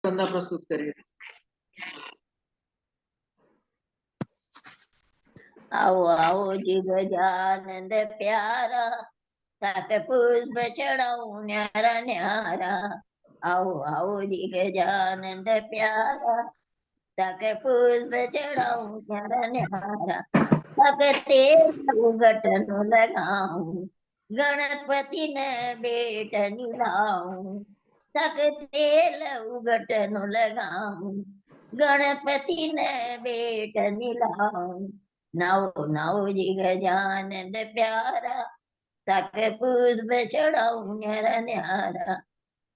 वंदना प्रस्तुत करिए। आओ आओ जी गजानंद प्यारा, तक पुष्प चढ़ाऊं न्यारा न्यारा। आओ आओ जी गजानंद प्यारा, तक पुष्प चढ़ाऊं न्यारा न्यारा। तक तेल उगटन लगाऊं, गणपति ने बेट नीलाऊं। तक तेल उगटन लगाऊं, गणपति ने बेट नीलाऊं। नौ नौ जी गजानंद प्यारा, तक पुष्प चढ़ाऊं न्यारा न्यारा।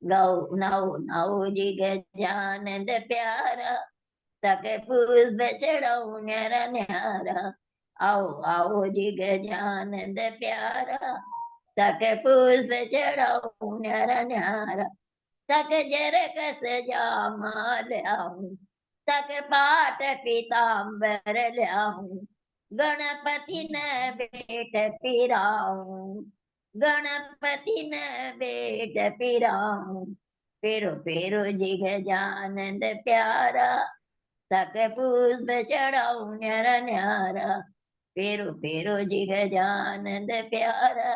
गौ नौ नौ जी गजानंद प्यारा, तक पुष्प चढ़ाऊं न्यारा न्यारा। आओ आओ जी गजानंद प्यारा, तक पुष्प चढ़ाऊं न्यारा न्यारा। तक जरक सजामा ल्याऊं, तक पाट पीताम्बर ल्याऊं। गणपति ने बेट पिराऊं, गणपति ने बेट पिराऊं। पेरो पेरो जी गजानंद प्यारा, तक पुष्प चढ़ाऊं न्यारा न्यारा। पेरो पेरो जी गजानंद प्यारा,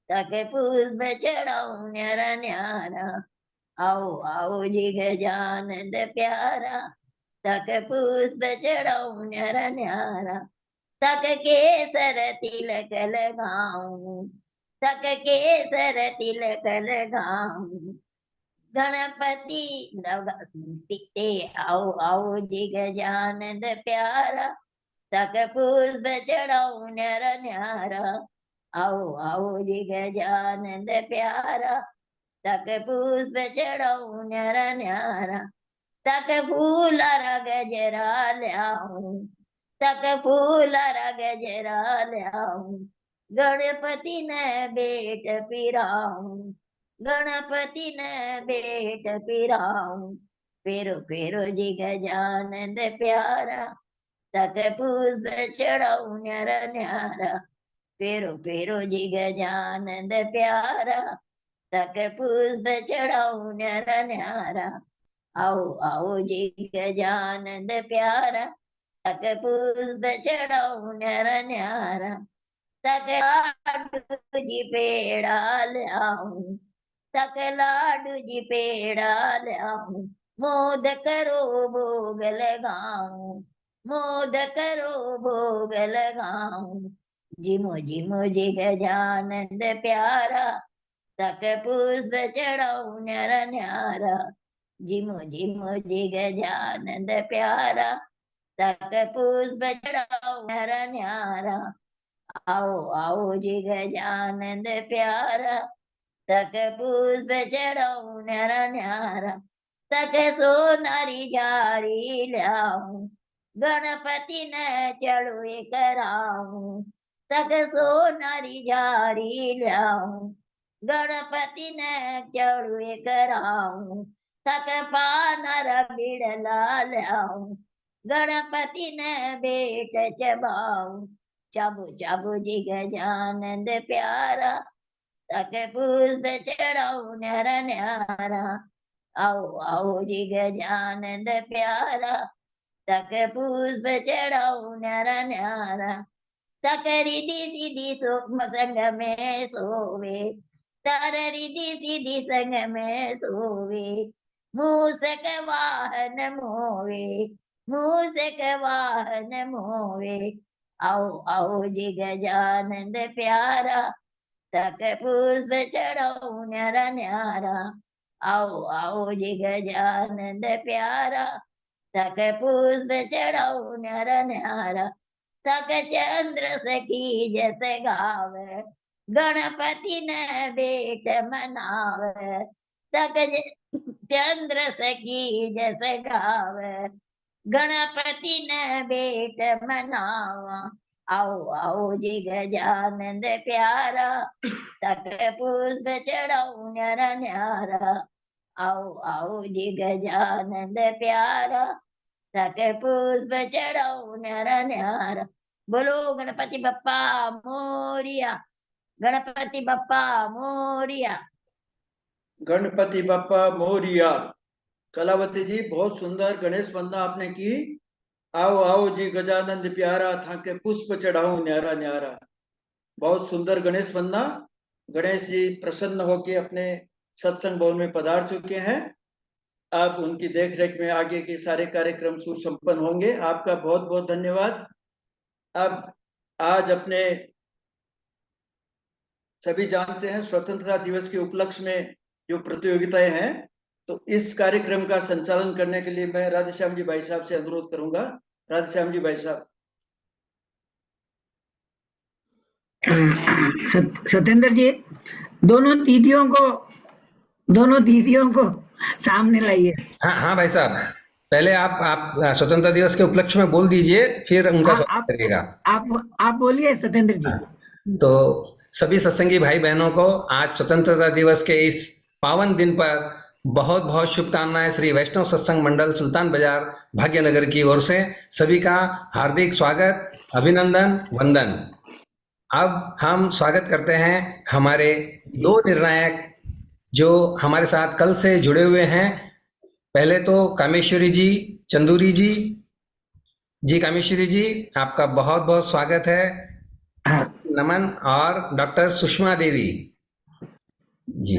तक पुष्प चढ़ाऊं न्यारा न्यारा। आओ आओ जी गजानंद प्यारा, तक पुष्प चढ़ाऊं न्यारा न्यारा। तक केसर तिलक लगाऊं, तक केसर तिलक लगाऊं। गणपति ते आओ आओ जी गजानंद प्यारा, तक पुष्प चढ़ाऊं न्यारा न्यारा। आओ आओ जी गजानंद प्यारा, तक पुष्प चढ़ाऊं न्यारा न्यारा। तक फूलरा गजरा ल्याऊं, तक फूलरा गजरा ल्याऊं। गणपति ने बेट पिराऊं, गणपति ने बेट पिराऊं। पेरो पेरो जी गजानंद प्यारा, तक पुष्प चढ़ाऊं न्यारा न्यारा। पेरो पेरो जी गजानंद प्यारा, तक पुष्प चढ़ाऊं न्यारा न्यारा। आओ आओ जी गजानंद प्यारा, तक पुष्प चढ़ाऊं न्यारा न्यारा। तक लाडू जी पेड़ा ल्याऊं, तक लाडू जी पेड़ा ल्याऊं। मोद करो भोग लगाऊं, मोद करो भोग लगाऊं। जिमो जिमो जी गजानंद प्यारा, तक पुष्प चढ़ाऊं न्यारा न्यारा। जिमो जिमो जी गजानंद प्यारा, तक पुष्प चढ़ाऊं न्यारा न्यारा। आओ आओ जी गजानंद प्यारा, तक पुष्प चढ़ाऊं न्यारा न्यारा। तक सोनारी झारी ल्याऊं, गणपति ने चढ़वे कराऊं। तक सोनारी झारी ल्याऊं, गणपति ने चढ़वे कराऊं। तक पानर बिड़ला ल्याऊं, गणपति ने बेट चबाऊं। चाबू चाबू जी गजानंद प्यारा, तक पुष्प चढ़ाऊं न्यारा न्यारा। आओ आओ जी गजानंद प्यारा, तक पुष्प चढ़ाऊं न्यारा न्यारा। तक रिधि सीधी संग में सोवे, तर रिधि सीधी संग में सोवे। मूसक वाहन मोवे, मूसक वाहन मोवे। आओ आओ जी गजानंद प्यारा, तक पुष्प चढ़ाऊं न्यारा न्यारा। आओ आओ जी गजानंद प्यारा, तक पुष्प चढ़ाऊं न्यारा न्यारा। तक चंद्र सखी जस गावे, गणपति ने बेट मनावे। तक चंद्र सखी जस गावे, गणपति ने बेट मनावा। आओ आओ जी गजानंद प्यारा, तक पुष्प चढ़ाऊं न्यारा न्यारा। आओ आओ जी गजानंद प्यारा, तक पुष्प चढ़ाऊं न्यारा न्यारा। बोलो गणपति बप्पा मोरिया, गणपति बप्पा मोरिया। गणपति बप्पा मोरिया। कलावती जी बहुत सुंदर गणेश वंदना आपने की। आओ आओ जी गजानंद प्यारा, था के पुष्प चढ़ाऊं न्यारा न्यारा। बहुत सुंदर गणेश वंदना। गणेश जी प्रसन्न होकर अपने सत्संग भवन में पधार चुके हैं। अब उनकी देखरेख में आगे के सारे कार्यक्रम सुसंपन्न होंगे। आपका बहुत बहुत धन्यवाद। अब आज अपने सभी जानते हैं स्वतंत्रता दिवस के उपलक्ष्य में जो प्रतियोगिताएं हैं, तो इस कार्यक्रम का संचालन करने के लिए मैं राधेश्याम जी भाई साहब से अनुरोध करूंगा। राधेश्याम जी भाई साहब। सत्येंद्र जी, दोनों दीदियों को सामने लाइए। हाँ भाई साहब, पहले आप स्वतंत्रता दिवस के उपलक्ष्य में बोल दीजिए, फिर उनका स्वागत करिएगा। आप बोलिए सत्येंद्र जी। तो सभी सत्संगी भाई बहनों को आज स्वतंत्रता दिवस के इस पावन दिन पर बहुत बहुत शुभकामनाएं। श्री वैष्णव सत्संग मंडल सुल्तान बाजार भाग्यनगर की ओर से सभी का हार्दिक स्वागत, अभिनंदन, वंदन। अब हम स्वागत करते हैं हमारे दो निर्णायक जो हमारे साथ कल से जुड़े हुए हैं। पहले तो कामेश्वरी जी चंदूरी जी कामेश्वरी जी, आपका बहुत बहुत स्वागत है। नमन। और डॉक्टर सुषमा देवी जी,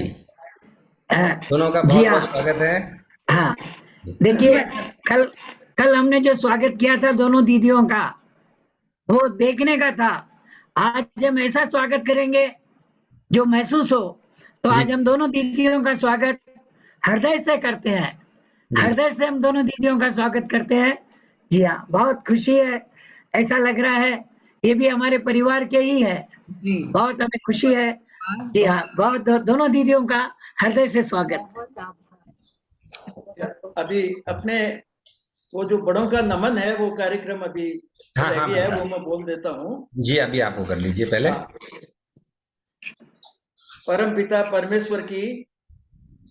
दोनों का बहुत बहुत स्वागत है। हाँ, देखिए कल हमने जो स्वागत किया था दोनों दीदियों का, वो देखने का था। आज हम ऐसा स्वागत करेंगे जो महसूस हो। तो आज हम दोनों दीदियों का स्वागत हृदय से करते हैं। हृदय से हम दोनों दीदियों का स्वागत करते हैं। जी हाँ, बहुत खुशी है। ऐसा लग रहा है ये भी हमारे परिवार के ही है जी। बहुत हमें खुशी है। जी हाँ, बहुत दोनों दीदियों का हृदय से स्वागत। अभी अपने वो जो बड़ों का नमन है वो कार्यक्रम अभी है वो मैं बोल देता हूँ जी। अभी आप वो कर लीजिए पहले। परम पिता परमेश्वर की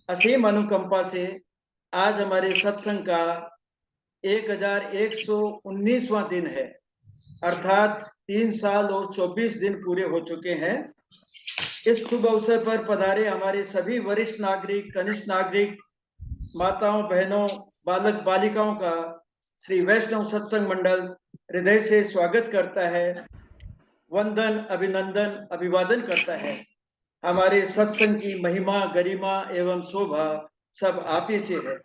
असीम अनुकंपा से आज हमारे सत्संग का 1119वां दिन है, अर्थात 3 साल और 24 दिन पूरे हो चुके हैं। इस शुभ अवसर पर पधारे हमारे सभी वरिष्ठ नागरिक, कनिष्ठ नागरिक, माताओं, बहनों, बालक बालिकाओं का श्री वैष्णव सत्संग मंडल हृदय से स्वागत करता है, वंदन, अभिनंदन, अभिवादन करता है। हमारे सत्संग की महिमा, गरिमा एवं शोभा सब आप ही से है।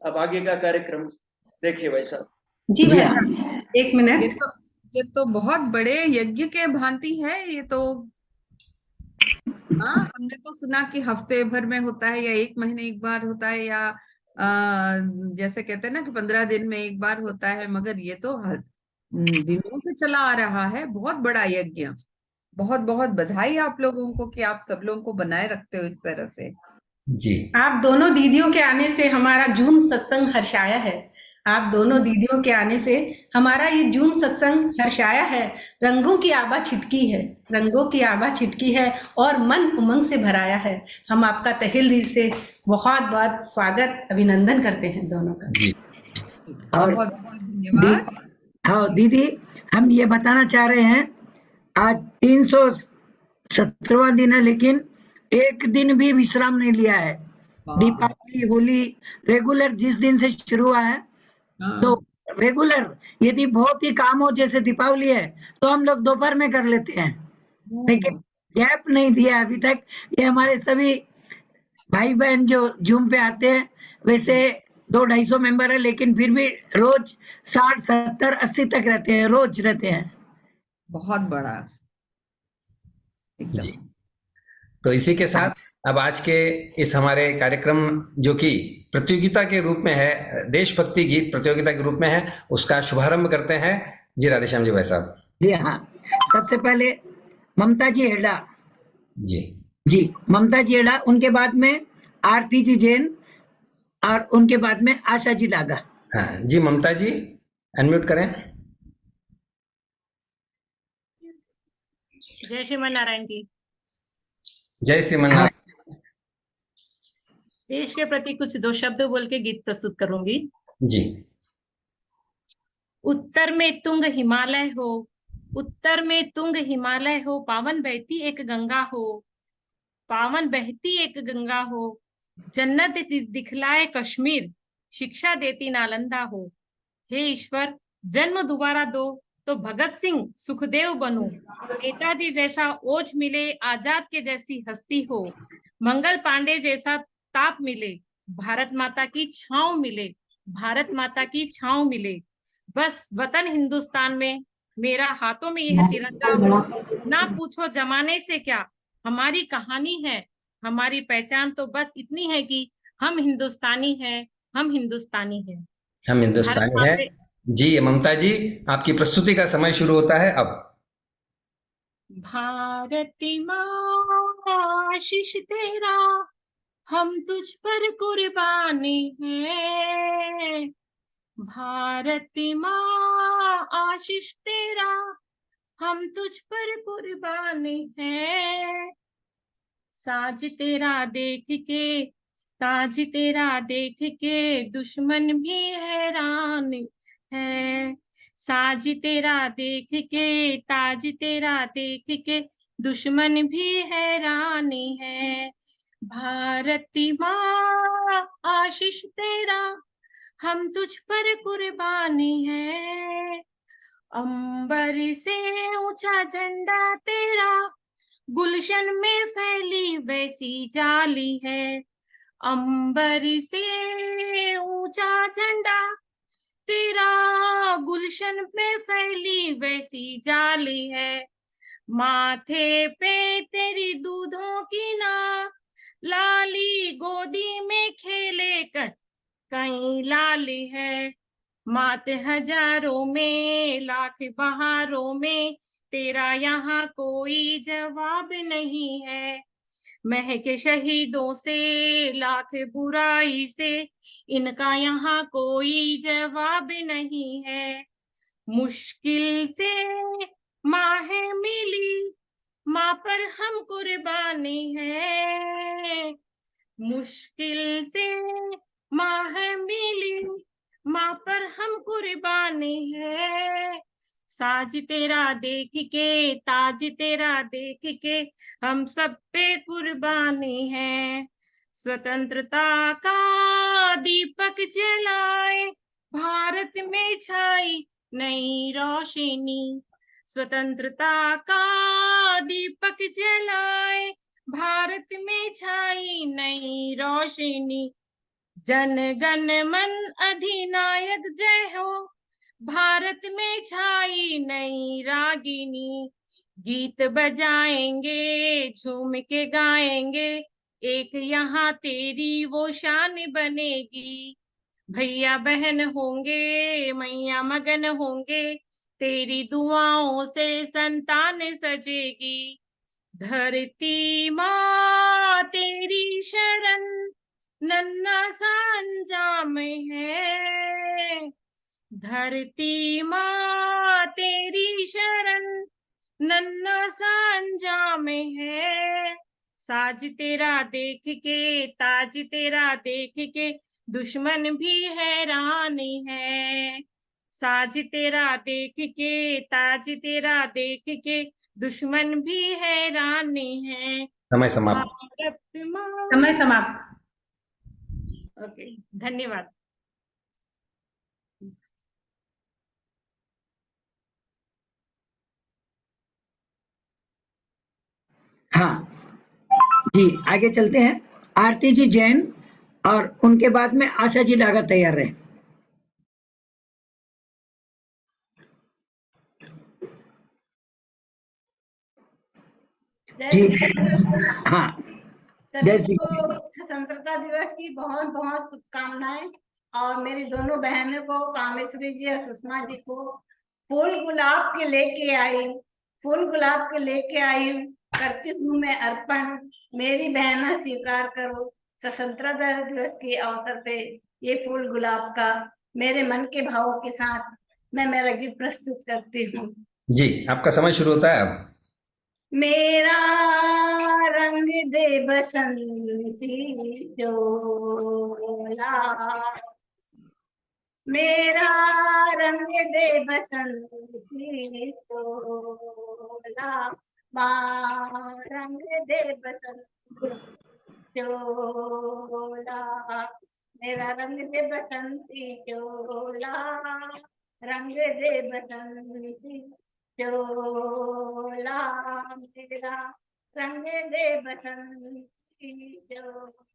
अब आगे का कार्यक्रम देखिए भाई साहब। जी भाई, एक मिनट। ये तो बहुत बड़े यज्ञ के भांति है ये तो। हाँ, हमने तो सुना कि हफ्ते भर में होता है या 1 महीने एक बार होता है, या जैसे कहते हैं ना कि 15 दिन में एक बार होता है, मगर ये तो दिनों से चला आ रहा है। बहुत बड़ा यज्ञ। बहुत बहुत बधाई आप लोगों को कि आप सब लोगों को बनाए रखते हो इस तरह से जी। आप दोनों दीदियों के आने से हमारा जूम सत्संग हर्षाया है। आप दोनों दीदियों के आने से हमारा ये जूम सत्संग हर्षाया है। रंगों की आभा छिटकी है, रंगों की आभा छिटकी है और मन उमंग से भराया है। हम आपका तहे दिल से बहुत बहुत स्वागत, अभिनंदन करते हैं दोनों का जी। और बहुत बहुत धन्यवाद। हाँ दीदी, हम ये बताना चाह रहे हैं आज 317वां दिन है, लेकिन एक दिन भी विश्राम नहीं लिया है। दीपावली, होली रेगुलर जिस दिन से शुरू हुआ है, तो रेगुलर यदि बहुत ही काम हो, जैसे दीपावली है तो हम लोग दोपहर में कर लेते हैं, लेकिन गैप नहीं दिया अभी तक। ये हमारे सभी भाई बहन जो जूम पे आते हैं, वैसे 200-250 मेंबर है, लेकिन फिर भी रोज 60, 70, 80 तक रहते हैं, रोज रहते हैं। बहुत बड़ा एकदम। तो इसी के साथ अब आज के इस हमारे कार्यक्रम जो कि प्रतियोगिता के रूप में है, देशभक्ति गीत प्रतियोगिता के रूप में है, उसका शुभारंभ करते हैं। जी राधेश्याम जी भाई साहब। जी हाँ, सबसे पहले ममता जी हेडा जी ममता जी हेडा, उनके बाद में आरती जी जैन और उनके बाद में आशा जी डागा। हाँ जी, ममता जी अनम्यूट करें। जय श्रीमन नारायण जी। जय श्रीमन नारायण। देश के प्रति कुछ 2 शब्द बोल के गीत प्रस्तुत करूंगी जी। उत्तर में तुंग हिमालय हो, उत्तर में तुंग हिमालय हो, पावन बहती एक गंगा हो, पावन बहती एक गंगा हो, जन्नत दिखलाए कश्मीर, शिक्षा देती नालंदा हो। हे ईश्वर, जन्म दोबारा दो तो भगत सिंह सुखदेव बनूं, नेताजी जैसा ओज मिले, आजाद के जैसी हस्ती हो, मंगल पांडे जैसा ताप मिले, भारत माता की छांव मिले, भारत माता की छांव मिले। बस वतन हिंदुस्तान में मेरा हाथों में यह तिरंगा हो। ना पूछो जमाने से क्या हमारी कहानी है, हमारी पहचान तो बस इतनी है कि हम हिंदुस्तानी हैं, हम हिंदुस्तानी हैं। हम भारत हिंदुस्तानी हैं। माते जी ममता जी, आपकी प्रस्तुति का समय शुरू होता है अब। भारती माँ आशीष तेरा, हम तुझ पर कुर्बानी है। भारती माँ आशीष तेरा, हम तुझ पर कुर्बानी है। साज तेरा देख के, ताज तेरा देख के दुश्मन भी हैरान है। साज तेरा देख के, ताज तेरा देख के दुश्मन भी हैरान है। भारती माँ आशीष तेरा, हम तुझ पर कुर्बानी है। अंबर से ऊंचा झंडा तेरा, गुलशन में फैली वैसी जाली है। अंबर से ऊंचा झंडा तेरा, गुलशन में फैली वैसी जाली है। माथे पे तेरी दूधों की ना लाली, गोदी में खेले कर कहीं लाली है। मात हजारों में, लाख बहारों में, तेरा यहाँ कोई जवाब नहीं है। महके शहीदों से, लाख बुराई से, इनका यहाँ कोई जवाब नहीं है। मुश्किल से माँ है मिली, माँ पर हम कुर्बानी है। मुश्किल से माँ है मिली, माँ पर हम कुर्बानी है। साज तेरा देख के, ताज तेरा देख के, हम सब पे कुर्बानी है। स्वतंत्रता का दीपक जलाए, भारत में छाई नई रोशनी। स्वतंत्रता का दीपक जलाए, भारत में छाई नई रोशनी। जन गण मन अधिनायक जय हो, भारत में छाई नई रागिनी। गीत बजाएंगे, झूम के गाएंगे, एक यहाँ तेरी वो शान बनेगी। भैया बहन होंगे, मैया मगन होंगे, तेरी दुआओं से संतान सजेगी। धरती माँ तेरी शरण, नन्हा सा अंजाम है। धरती माँ तेरी शरण, नन्हा सा अंजाम है। साज तेरा देख के, ताज तेरा देख के, दुश्मन भी हैरान है। साज तेरा देख के, ताज तेरा देख के, दुश्मन भी हैरान है। समय समाप्त। भारत माँ। समय समाप्त। ओके, धन्यवाद। हाँ जी, आगे चलते हैं। आरती जी जैन और उनके बाद में आशा जी डागा तैयार रहे। जी हाँ, जय सभी श्री को स्वतंत्रता दिवस की बहुत बहुत शुभकामनाएं। और मेरी दोनों बहनों को, कामेश्वरी जी और सुषमा जी को फूल गुलाब के लेके आई, फूल गुलाब के लेके आई। करती हूँ मैं अर्पण, मेरी बहना स्वीकार करो। स्वतंत्रता दिवस के अवसर पे ये फूल गुलाब का मेरे मन के भावों के साथ मैं मेरा गीत प्रस्तुत करती हूँ। जी, आपका समय शुरू होता है अब। मेरा रंग दे बसंती चोला, मेरा रंग दे बसंती चोला, माँ रंग दे बसंती चोला। मेरा रंग दे बसंती चोला, रंग दे बसंती चोला, मेरा रंग दे बसंती चोला।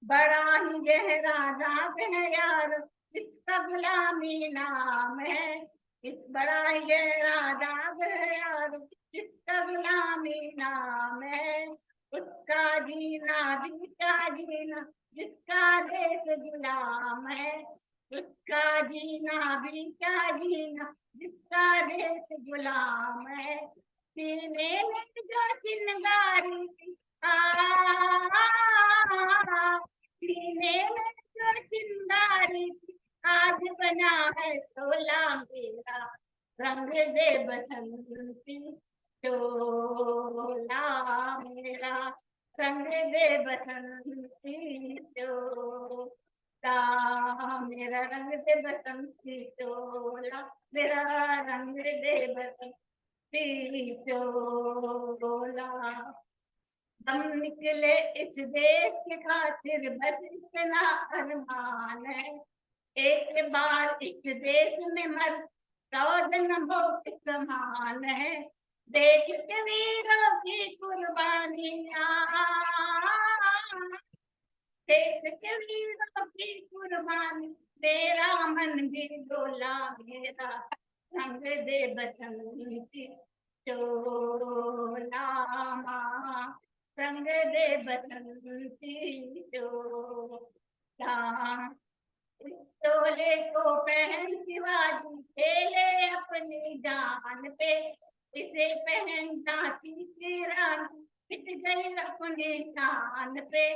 बड़ा ही गहरा दाग है यार, इसका गुलामी नाम है। इस बड़ा ही गहरा दाग है यार, इसका गुलामी नाम है। उसका जीना भी क्या जीना, जिसका देश गुलाम है। उसका जीना भी क्या जीना, जिसका देश गुलाम है। सीने में जो चिंगारी थी, सीने में जो चिंगारी थी, आज बना है शोला मेरा, रंग दे बसंती चोला मेरा, रंग दे बसंती चोला मेरा, रंग दे बसंती चोला मेरा, रंग दे बसंती चोला। हम निकले इस देश के खातिर, बस इतना अरमान है। एक बार इस देश में मर, 100 जन्मों के समान है। देश के वीरों की कुर्बानियां, देश के वीरों की कुर्बानी, मेरा मन भी डोला मेरा, रंग दे बसंती चोला माँ, रंग दे बसंती चोला। इस चोले को पहन शिवाजी खेले अपनी जान पे, इसे पहन झांसी की रानी मिट गई अपनी शान पे।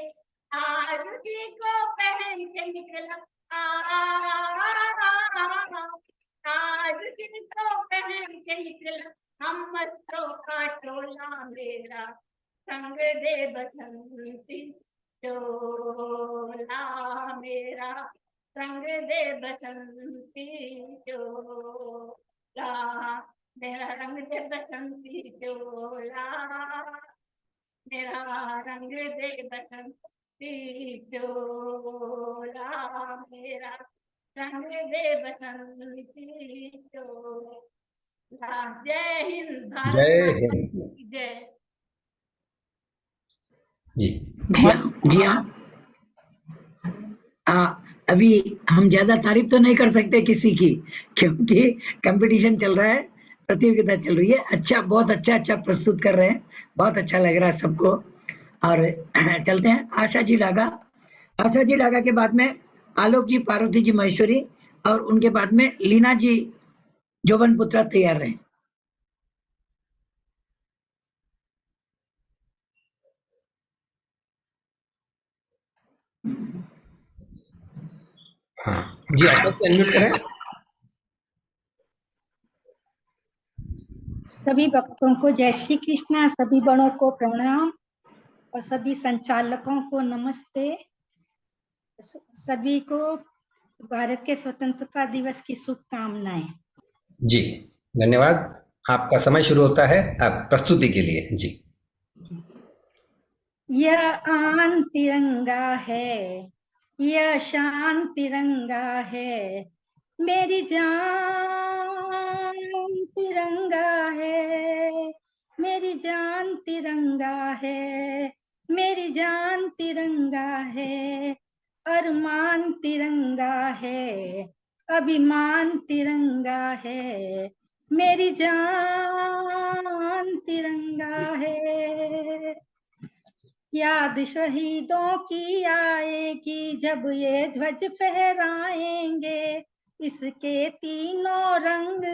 आरती को पहन के निकला, आरती को पहन के निकला, हम मस्तों का टोला मेरा, रंग दे बसंती चोला मेरा, रंग दे बसंती चोला मेरा, रंग दे बसंती चोला मेरा, रंग दे बसंती चोला मेरा, रंग दे बसंती चोला। जय हिंद, भारत जय माता हिंद। की जय। जी जी हाँ। अभी हम ज्यादा तारीफ तो नहीं कर सकते किसी की, क्योंकि कंपटीशन चल रहा है, प्रतियोगिता चल रही है। अच्छा, बहुत अच्छा प्रस्तुत कर रहे हैं, बहुत अच्छा लग रहा है सबको। और चलते हैं आशा जी डागा। आशा जी डागा के बाद में आलोक जी, पार्वती जी महेश्वरी, और उनके बाद में लीना जी जोबन पुत्रा तैयार रहे। हाँ जी, अशोक जी अनम्यूट करें। सभी भक्तों को जय श्री कृष्णा, सभी बड़ों को प्रणाम और सभी संचालकों को नमस्ते। सभी को भारत के स्वतंत्रता दिवस की शुभकामनाएं। जी धन्यवाद। आपका समय शुरू होता है आप प्रस्तुति के लिए। जी। यह आन तिरंगा है, यह शान तिरंगा है, मेरी जान तिरंगा है, मेरी जान तिरंगा है, मेरी जान तिरंगा है, अरमान तिरंगा है, अभिमान तिरंगा है, मेरी जान तिरंगा है। याद शहीदों की आएगी जब ये ध्वज फहराएंगे, इसके तीनों रंग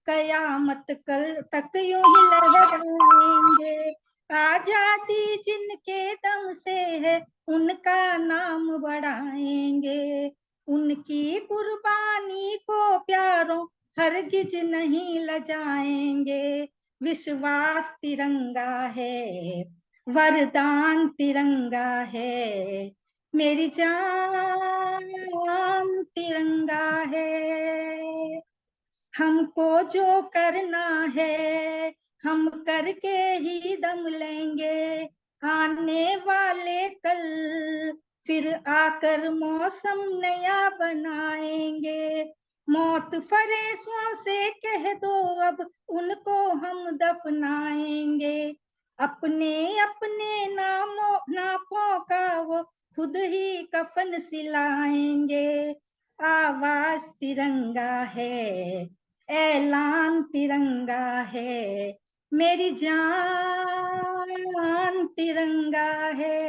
कयामत कल तक यूं ही लहराएंगे। आजादी जिनके दम से है उनका नाम बढ़ाएंगे, उनकी कुर्बानी को प्यारों हरगिज नहीं लजाएंगे। विश्वास तिरंगा है, वरदान तिरंगा है, मेरी जान तिरंगा है। हमको जो करना है हम करके ही दम लेंगे, आने वाले कल फिर आकर मौसम नया बनाएंगे। मौत फरेशों से कह दो अब उनको हम दफनाएंगे। अपने अपने नापों का वो खुद ही कफन सिलाएंगे। आवाज तिरंगा है, ऐलान तिरंगा है, मेरी जान तिरंगा है,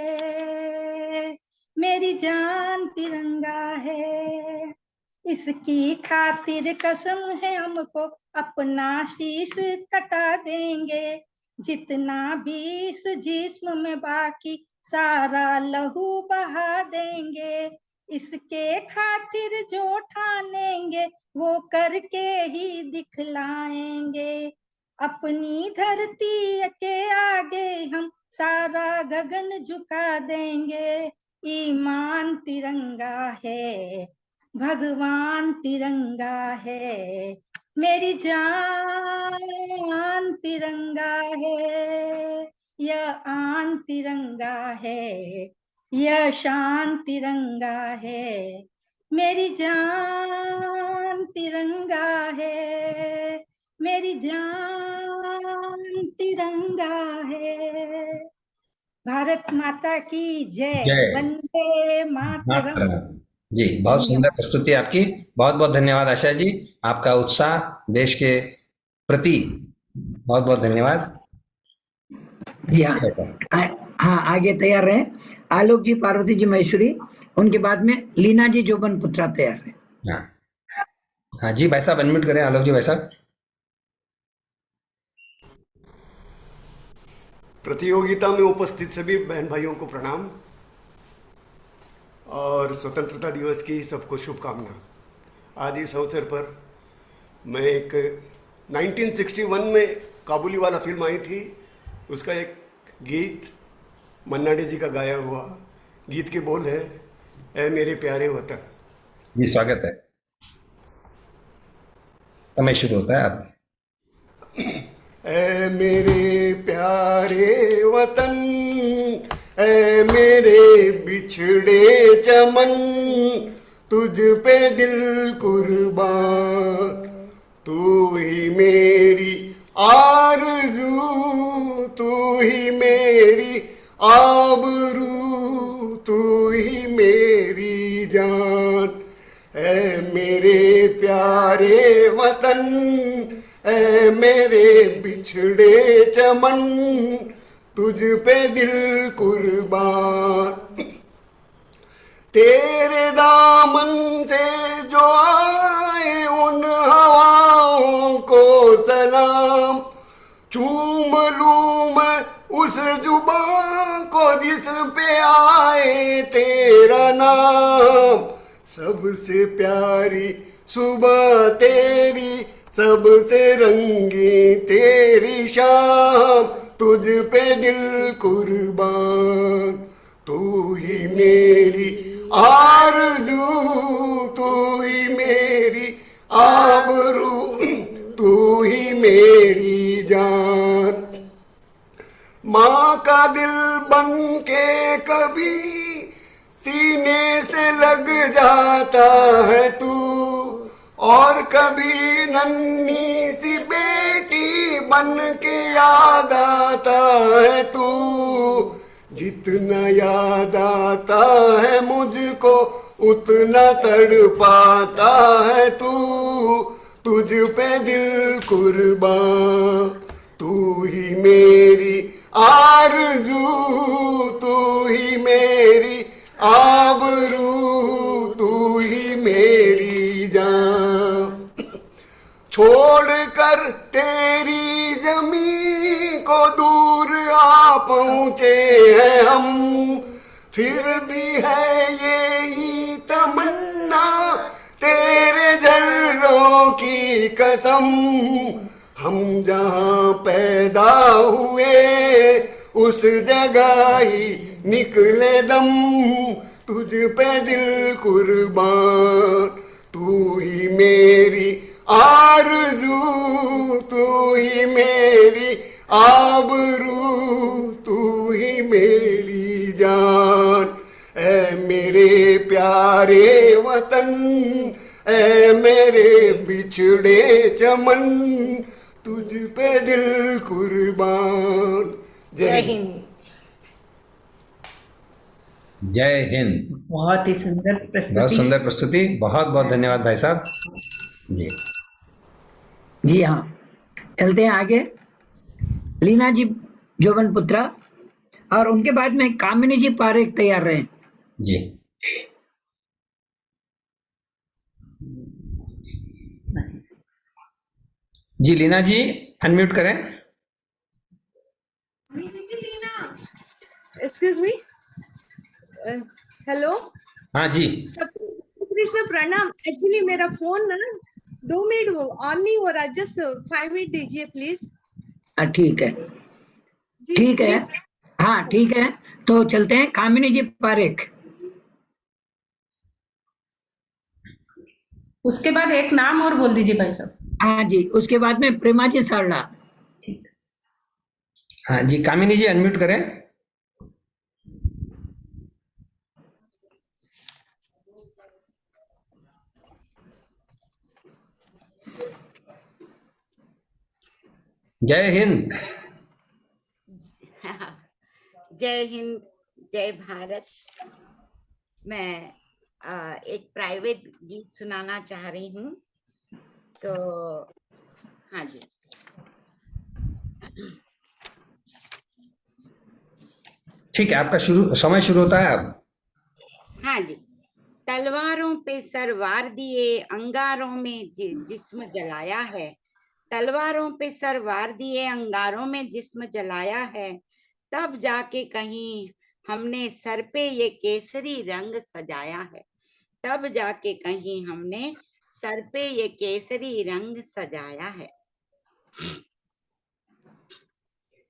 मेरी जान तिरंगा है। इसकी खातिर कसम है हमको अपना शीश कटा देंगे। जितना भी इस जिस्म में बाकी सारा लहू बहा देंगे। इसके खातिर जो ठानेंगे वो करके ही दिखलाएंगे। अपनी धरती के आगे हम सारा गगन झुका देंगे। ईमान तिरंगा है, भगवान तिरंगा है, मेरी जान तिरंगा है। यह आन तिरंगा है, यह शान तिरंगा है, मेरी जान तिरंगा है, मेरी जान तिरंगा है। भारत माता की जय। जय। वंदे मातरम। मातरम। जी, बहुत सुंदर प्रस्तुति आपकी। बहुत बहुत धन्यवाद आशा जी, आपका उत्साह देश के प्रति बहुत बहुत धन्यवाद। जी हाँ, हाँ आगे तैयार रहे। आलोक जी, पार्वती जी, महेश्वरी, उनके बाद में लीना जी, जोबन पुत्रा तैयार है। हाँ हाँ जी, भाई साहब अनम्यूट करें। आलोक जी, भाई साहब। प्रतियोगिता में उपस्थित सभी बहन भाइयों को प्रणाम और स्वतंत्रता दिवस की सबको शुभकामना। आज इस अवसर पर मैं एक 1961 में काबुली वाला फिल्म आई थी, उसका एक गीत मन्ना डे जी का गाया हुआ गीत के बोल है, ऐ मेरे प्यारे वतन। जी, स्वागत है। समय शुरू होता है आप। ऐ मेरे प्यारे वतन, ऐ मेरे बिछड़े चमन, तुझ पे दिल कुर्बान। तू ही मेरी आरज़ू, तू ही मेरी आबरू, तू ही मेरी जान। ऐ मेरे प्यारे वतन, ऐ मेरे बिछड़े चमन, तुझ पे दिल कुर्बान। तेरे दामन से जो आए उन हवाओं को सलाम। चूम लूं मैं उस जुबां को जिस पे आए तेरा नाम। सबसे प्यारी सुबह तेरी, सबसे रंगी तेरी शाम, तुझ पे दिल कुर्बान। तू ही मेरी आरज़ू, तू ही मेरी आबरू, तू ही मेरी जान। माँ का दिल बन के कभी सीने से लग जाता है तू, और कभी नन्ही सी बेटी बन के याद आता है तू। जितना याद आता है मुझको उतना तड़पाता है तू। तुझ पे दिल कुर्बान, तू ही मेरी आरज़ू, तू ही मेरी आबरू, तू ही मेरी जान। छोड़कर तेरी जमी को दूर आ पहुँचे हैं हम, फिर भी है यही तमन्ना तेरे जर्रों की कसम। हम जहाँ पैदा हुए उस जगह ही निकले दम। तुझ पे दिल कुर्बान, तू ही मेरी आरज़ू, तू ही मेरी आबरू, तू ही मेरी जान। ऐ प्यारे वतन, ऐ मेरे बिछड़े चमन, तुझ पे दिल कुर्बान। जय हिंद। जय हिंद। बहुत ही सुंदर बहुत प्रस्तुति। सुंदर प्रस्तुति, बहुत बहुत धन्यवाद भाई साहब जी। जी हाँ, चलते हैं आगे। लीना जी जोबन पुत्रा और उनके बाद में कामिनी जी पारेख तैयार रहे। जी जी लीना जी अनम्यूट करें। Excuse me, hello. हाँ जी कृष्ण प्रणाम। एक्चुअली मेरा फोन ना 2 मिनट ऑन नहीं हो रहा, जस्ट 5 मिनट दीजिए प्लीज। ठीक है, जी ठीक है, प्लीज। हाँ ठीक है। तो चलते हैं कामिनी जी पारेख। उसके बाद एक नाम और बोल दीजिए भाई साहब। हाँ जी, उसके बाद में प्रेमा जी सारड़ा। ठीक। हाँ जी, कामिनी जी अनम्यूट करें। जय हिंद। जय हिंद, जय भारत। मैं एक प्राइवेट गीत सुनाना चाह रही हूँ, तो हाँ जी। ठीक है, आपका समय शुरू होता है अब। हाँ जी। तलवारों पे सर वार दिए, अंगारों में जिस्म जलाया है। तलवारों पे सर वार दिए, अंगारों में जिस्म जलाया है। तब जाके कहीं हमने सर पे ये केसरी रंग सजाया है। तब जाके कहीं हमने सर पे ये केसरी रंग सजाया है।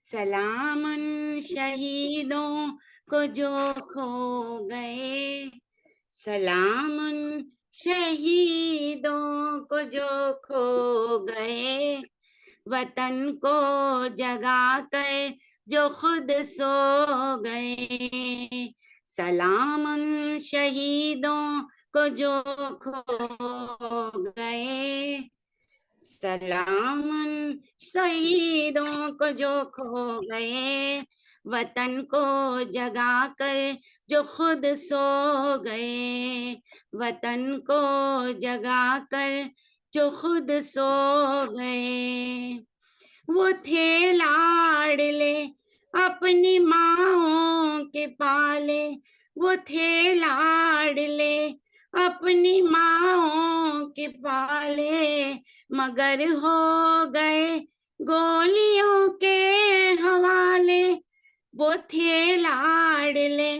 सलामन शहीदों को जो खो गए, सलामन शहीदों को जो खो गए, वतन को जगा कर जो खुद सो गए। सलामन शहीदों को जो खो गए, सलामन शहीदों को जो खो गए, वतन को जगा कर जो खुद सो गए। वतन को जगा कर जो खुद सो गए। वो थे लाडले अपनी माँओं के पाले, वो थे लाडले अपनी माँओं के पाले, मगर हो गए गोलियों के हवाले। वो थे लाडले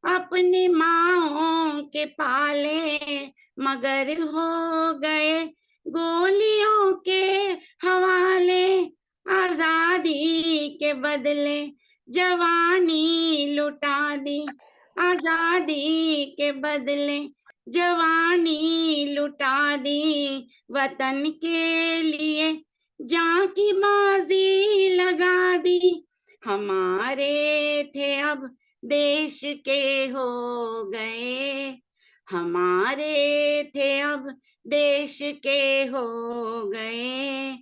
अपनी माँओं के पाले, मगर हो गए गोलियों के हवाले। आजादी के बदले जवानी लुटा दी, आजादी के बदले जवानी लुटा दी। वतन के लिए जान की बाजी लगा दी। हमारे थे अब देश के हो गए, हमारे थे अब देश के हो गए।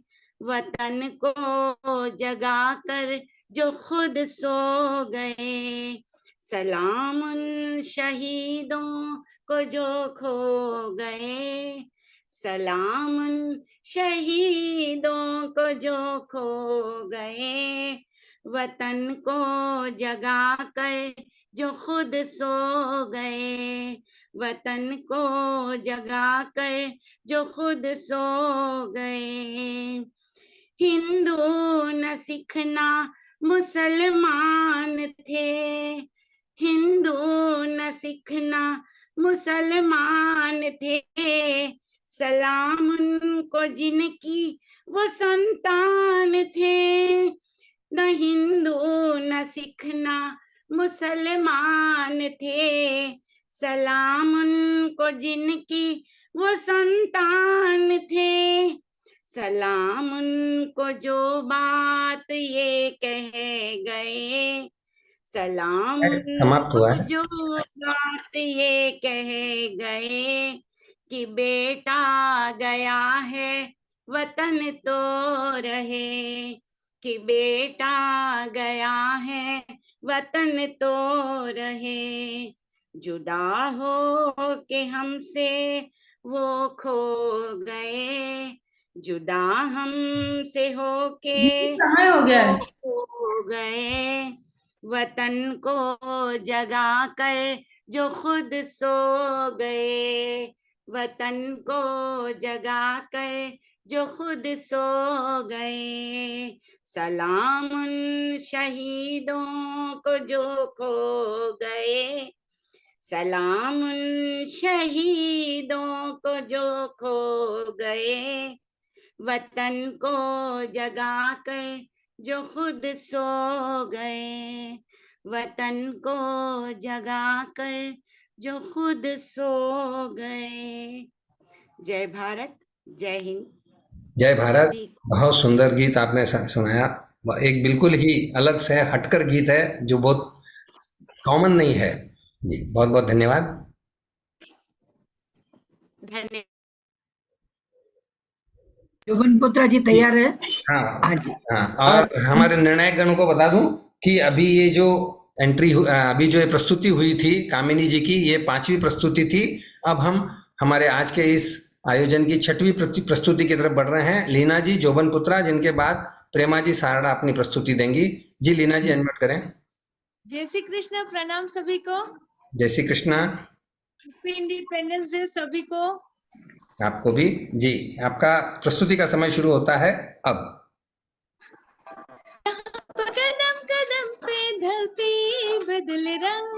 वतन को जगा कर जो खुद सो गए। सलामन शहीदों को जो खो गए, सलामन शहीदों को जो खो गए। वतन को जगा कर जो खुद सो गए। वतन को जगा कर जो खुद सो गए। हिंदू न सिख न मुसलमान थे, हिंदू न सिख न मुसलमान थे। सलाम उनको जिनकी वो संतान थे। न हिंदू न सिख न मुसलमान थे। सलाम उनको जिनकी वो संतान थे। सलाम उनको जो बात ये कह गए, सलाम समाप्त हुआ उनको है। जो बात ये कह गए कि बेटा गया है वतन तो रहे, कि बेटा गया है वतन तो रहे, जुदा हो के हमसे वो खो गए, जुदा हमसे हो के कहाँ हो गया वो है? खो गए, वतन को जगा कर जो खुद सो गए, वतन को जगा कर जो खुद सो गए, सलाम उन शहीदों को जो खो गए, सलाम उन शहीदों को जो खो गए, वतन को जगा कर जो खुद सो गए, वतन को जगा कर जो खुद सो गए। जय भारत, जय हिंद। जय भारत। सभी बहुत सुंदर गीत आपने सुनाया। एक बिल्कुल ही अलग से हटकर गीत है जो बहुत कॉमन नहीं है। जी बहुत बहुत धन्यवाद। धन्यवाद। जोबन पुत्रा जी तैयार है? हाँ हाँ जी। हाँ, और हमारे निर्णायक गणों को बता दूं कि अभी ये जो अभी जो ये प्रस्तुति हुई थी कामिनी जी की, ये 5वीं प्रस्तुति थी। अब हम हमारे आज के इस आयोजन की 6वीं प्रस्तुति की तरफ बढ़ रहे हैं। लीना जी जोबन पुत्रा, जिनके बाद प्रेमा जी सारड़ा अपनी प्रस्तुति देंगी। जी लीना जी अनम्यूट करें। जय श्री कृष्ण, प्रणाम सभी को। जय श्री कृष्णा। इंडिपेंडेंस डे सभी को। आपको भी। जी आपका प्रस्तुति का समय शुरू होता है अब। कदम कदम पे धरती बदल रंग,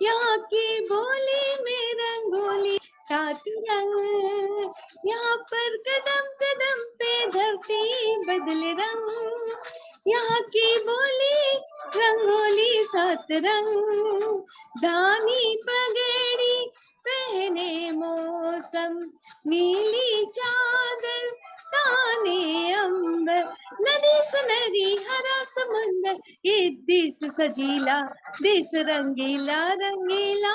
यहाँ की बोली में रंगोली सात रंग, यहाँ पर कदम कदम पे धरती बदल रंग, यहाँ की बोली रंगोली सात रंग, दानी पगड़ी पहने मौसम, नीली चादर ताने अंबर, नदी सुनहरी हरा समंदर, ये देश सजीला देश रंगीला रंगीला,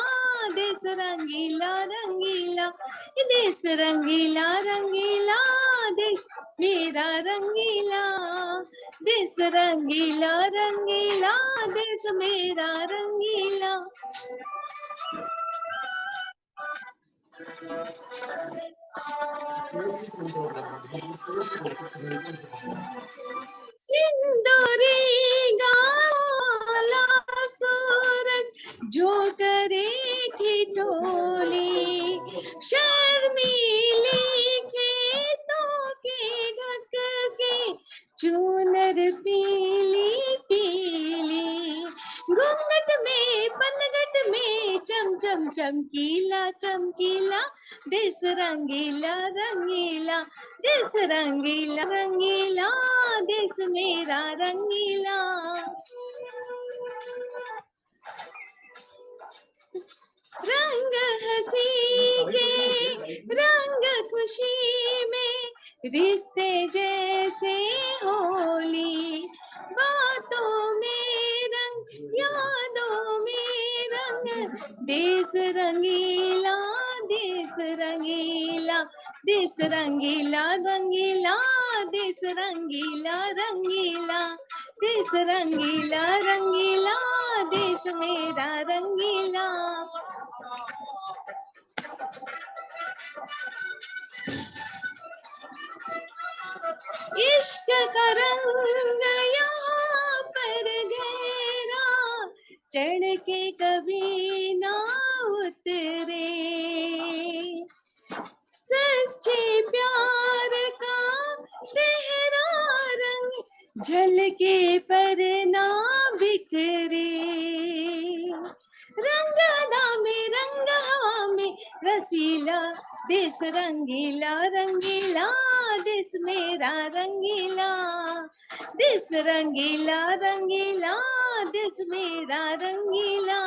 देश रंगीला रंगीला, ये देश रंगीला रंगीला, देश मेरा रंगीला, देश रंगीला रंगीला, देश मेरा रंगीला। सिंदूरी गाला सूरज जो करे ठिठोली, शर्मीली खेतों के ढक के चूनर पीली पीली, घूंघट में पनघट में चम चम चमकीला चमकीला, देश रंगीला रंगीला, देश रंगीला रंगीला, देश मेरा रंगीला। रंग हंसी के रंग खुशी में, रिश्ते जैसे होली, बातों में रंग यादों में रंग, देश रंगीला देश रंगीला, देश रंगीला रंगीला, देश रंगीला रंगीला, देश रंगीला रंगीला, देश मेरा रंगीला। इश्क का रंग यहाँ पर गहरा, चढ़ के कभी ना उतरे, सच्चे प्यार का गहरा रंग झलके पर ना बिखरे, रंगना में रंग हवा में रसीला, देश रंगीला रंगीला, देश मेरा रंगीला, देश रंगीला रंगीला, देश मेरा रंगीला,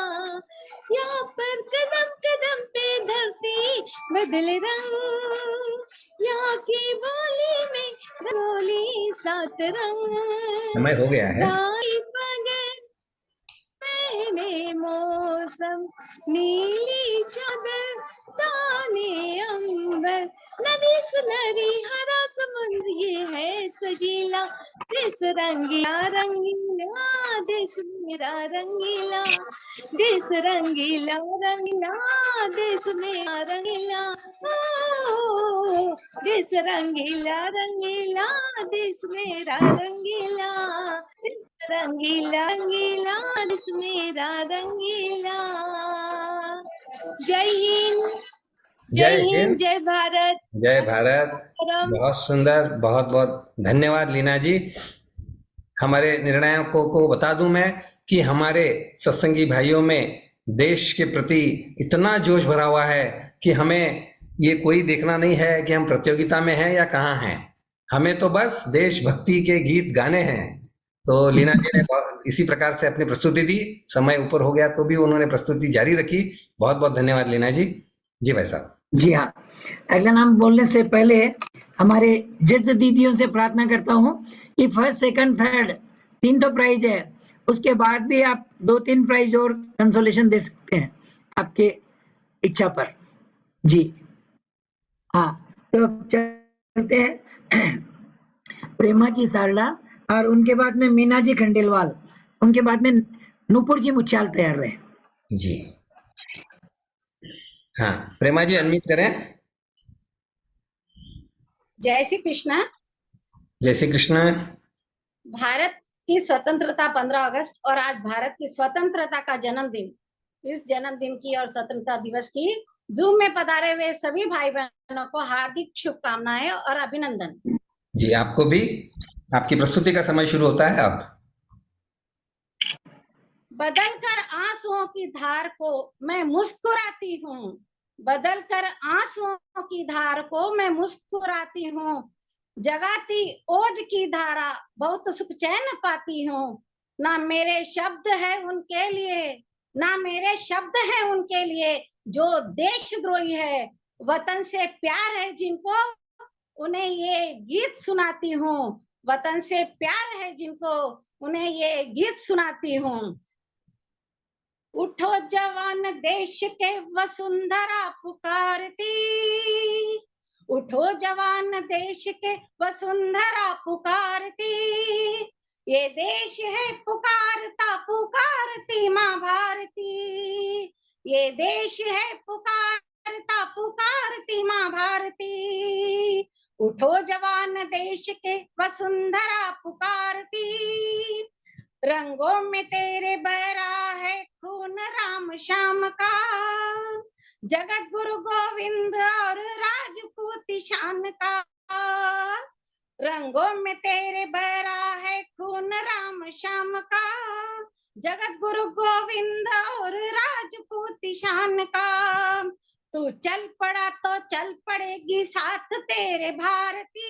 यहाँ पर कदम कदम पे धरती बदले रंग, यहाँ की बोली में बोली सात रंग, समय हो गया है। दाई पगड़ मौसम, नीली चादर ताने अंबर, नदी सुनहरी हरा समुद्र, ये है सजीला देश रंगीला रंगीला, देश मेरा रंगीला, देश रंगीला रंगीला, देश मेरा रंगीला, ओ देश रंगीला रंगीला, देश मेरा रंगीला, रंगीला रंगीला, देश मेरा रंगीला। जय हिंद, जय हिंद, जय भारत, जय भारत। मातरम। बहुत सुंदर, बहुत बहुत धन्यवाद लीना जी। हमारे निर्णायकों को बता दूं मैं कि हमारे सत्संगी भाइयों में देश के प्रति इतना जोश भरा हुआ है कि हमें ये कोई देखना नहीं है कि हम प्रतियोगिता में हैं या कहाँ हैं, हमें तो बस देशभक्ति के गीत गाने हैं। तो लीना जी ने इसी प्रकार से अपनी प्रस्तुति दी, समय ऊपर हो गया तो भी उन्होंने प्रस्तुति जारी रखी। बहुत बहुत धन्यवाद लीना जी। जी भाई साहब। जी हाँ, अगला नाम बोलने से पहले हमारे जज दीदियों से प्रार्थना करता हूँ कि फर्स्ट सेकंड थर्ड 3 तो प्राइज है, उसके बाद भी आप 2-3 प्राइज और कंसोलेशन दे सकते हैं आपके इच्छा पर। जी हाँ, तो चलते हैं प्रेमा जी सारला और उनके बाद में मीना जी खंडेलवाल, उनके बाद में नूपुर जी मुच्छाल तैयार रहे। जी हाँ, प्रेमा जी अनम्यूट करें। जय श्री कृष्णा। जय श्री कृष्ण। भारत की स्वतंत्रता 15 अगस्त और आज भारत की स्वतंत्रता का जन्मदिन, इस जन्मदिन की और स्वतंत्रता दिवस की जूम में पधारे हुए सभी भाई बहनों को हार्दिक शुभकामनाएं और अभिनंदन। जी आपको भी। आपकी प्रस्तुति का समय शुरू होता है अब। बदलकर आंसुओं की धार को मैं मुस्कुराती हूँ, बदलकर आंसुओं की धार को मैं मुस्कुराती हूँ, जगाती ओज की धारा बहुत सुख चैन पाती हूँ। ना मेरे शब्द है उनके लिए, ना मेरे शब्द हैं उनके लिए जो देशद्रोही है, वतन से प्यार है जिनको उन्हें ये गीत सुनाती हूँ, वतन से प्यार है जिनको उन्हें ये गीत सुनाती हूँ। उठो जवान देश के वसुंधरा पुकारती, उठो जवान देश के वसुंधरा पुकारती, ये देश है पुकारता पुकारती माँ भारती, ये देश है पुकारता पुकारती माँ भारती। उठो जवान देश के वसुंधरा पुकारती, रंगों में तेरे बहरा है खून राम श्याम का, जगत गुरु गोविंद और राजपूत शान का। रंगों में तेरे बहरा है खून राम श्याम का, जगत गुरु गोविंद और राजपूत शान का। तू चल पड़ा तो चल पड़ेगी साथ तेरे भारती,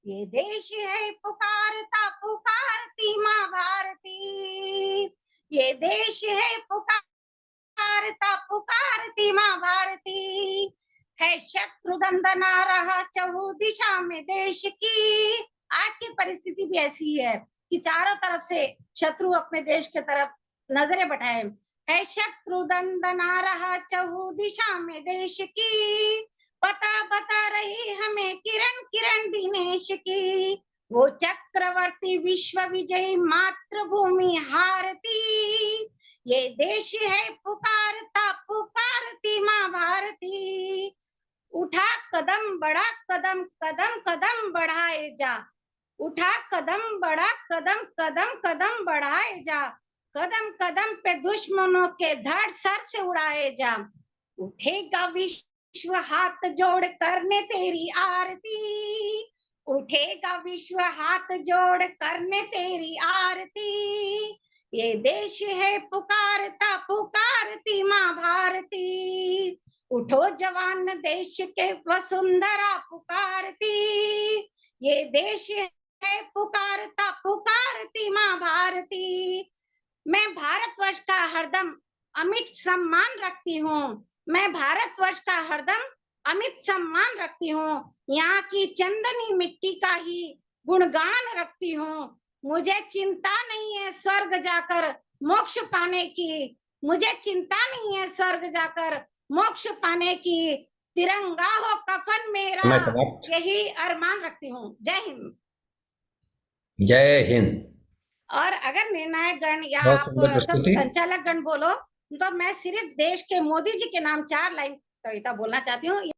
ये देश है पुकारता पुकारती माँ भारती, ये देश है पुकारता पुकारती माँ भारती। है शत्रु दंदना रहा चहु दिशा में देश की, आज की परिस्थिति भी ऐसी है कि चारों तरफ से शत्रु अपने देश के तरफ नजरें बढ़ाए। है शत्रु दंदना रहा चहु दिशा में देश की, पता बता रही हमें किरण किरण दिनेश की। वो चक्रवर्ती विश्व विजयी मातृभूमि हारती, ये देश है पुकारता पुकारती माँ भारती। उठा कदम बढ़ा कदम कदम कदम बढ़ाए जा, उठा कदम बढ़ा कदम कदम कदम बढ़ाए जा, कदम कदम पे दुश्मनों के धड़ सर से उड़ाए जा। उठेगा विश्व हाथ जोड़ करने तेरी आरती, उठेगा विश्व हाथ जोड़ करने तेरी आरती। ये देश है पुकारता पुकारती माँ भारती, उठो जवान देश के वसुंधरा पुकारती, ये देश है पुकारता पुकारती माँ भारती। मैं भारतवर्ष का हरदम अमिट सम्मान रखती हूँ, मैं भारतवर्ष का हरदम अमित सम्मान रखती हूँ, यहाँ की चंदनी मिट्टी का ही गुणगान रखती हूँ। मुझे चिंता नहीं है स्वर्ग जाकर मोक्ष पाने की, मुझे चिंता नहीं है स्वर्ग जाकर मोक्ष पाने की, तिरंगा हो कफन मेरा, समय समाप्त। यही अरमान रखती हूँ। जय हिंद। जय हिंद। और अगर निर्णायक गण या बहुत आप सुंदर सब प्रस्तुति। संचालक गण बोलो तो मैं सिर्फ देश के मोदी जी के नाम 4 लाइन कविता बोलना चाहती हूँ।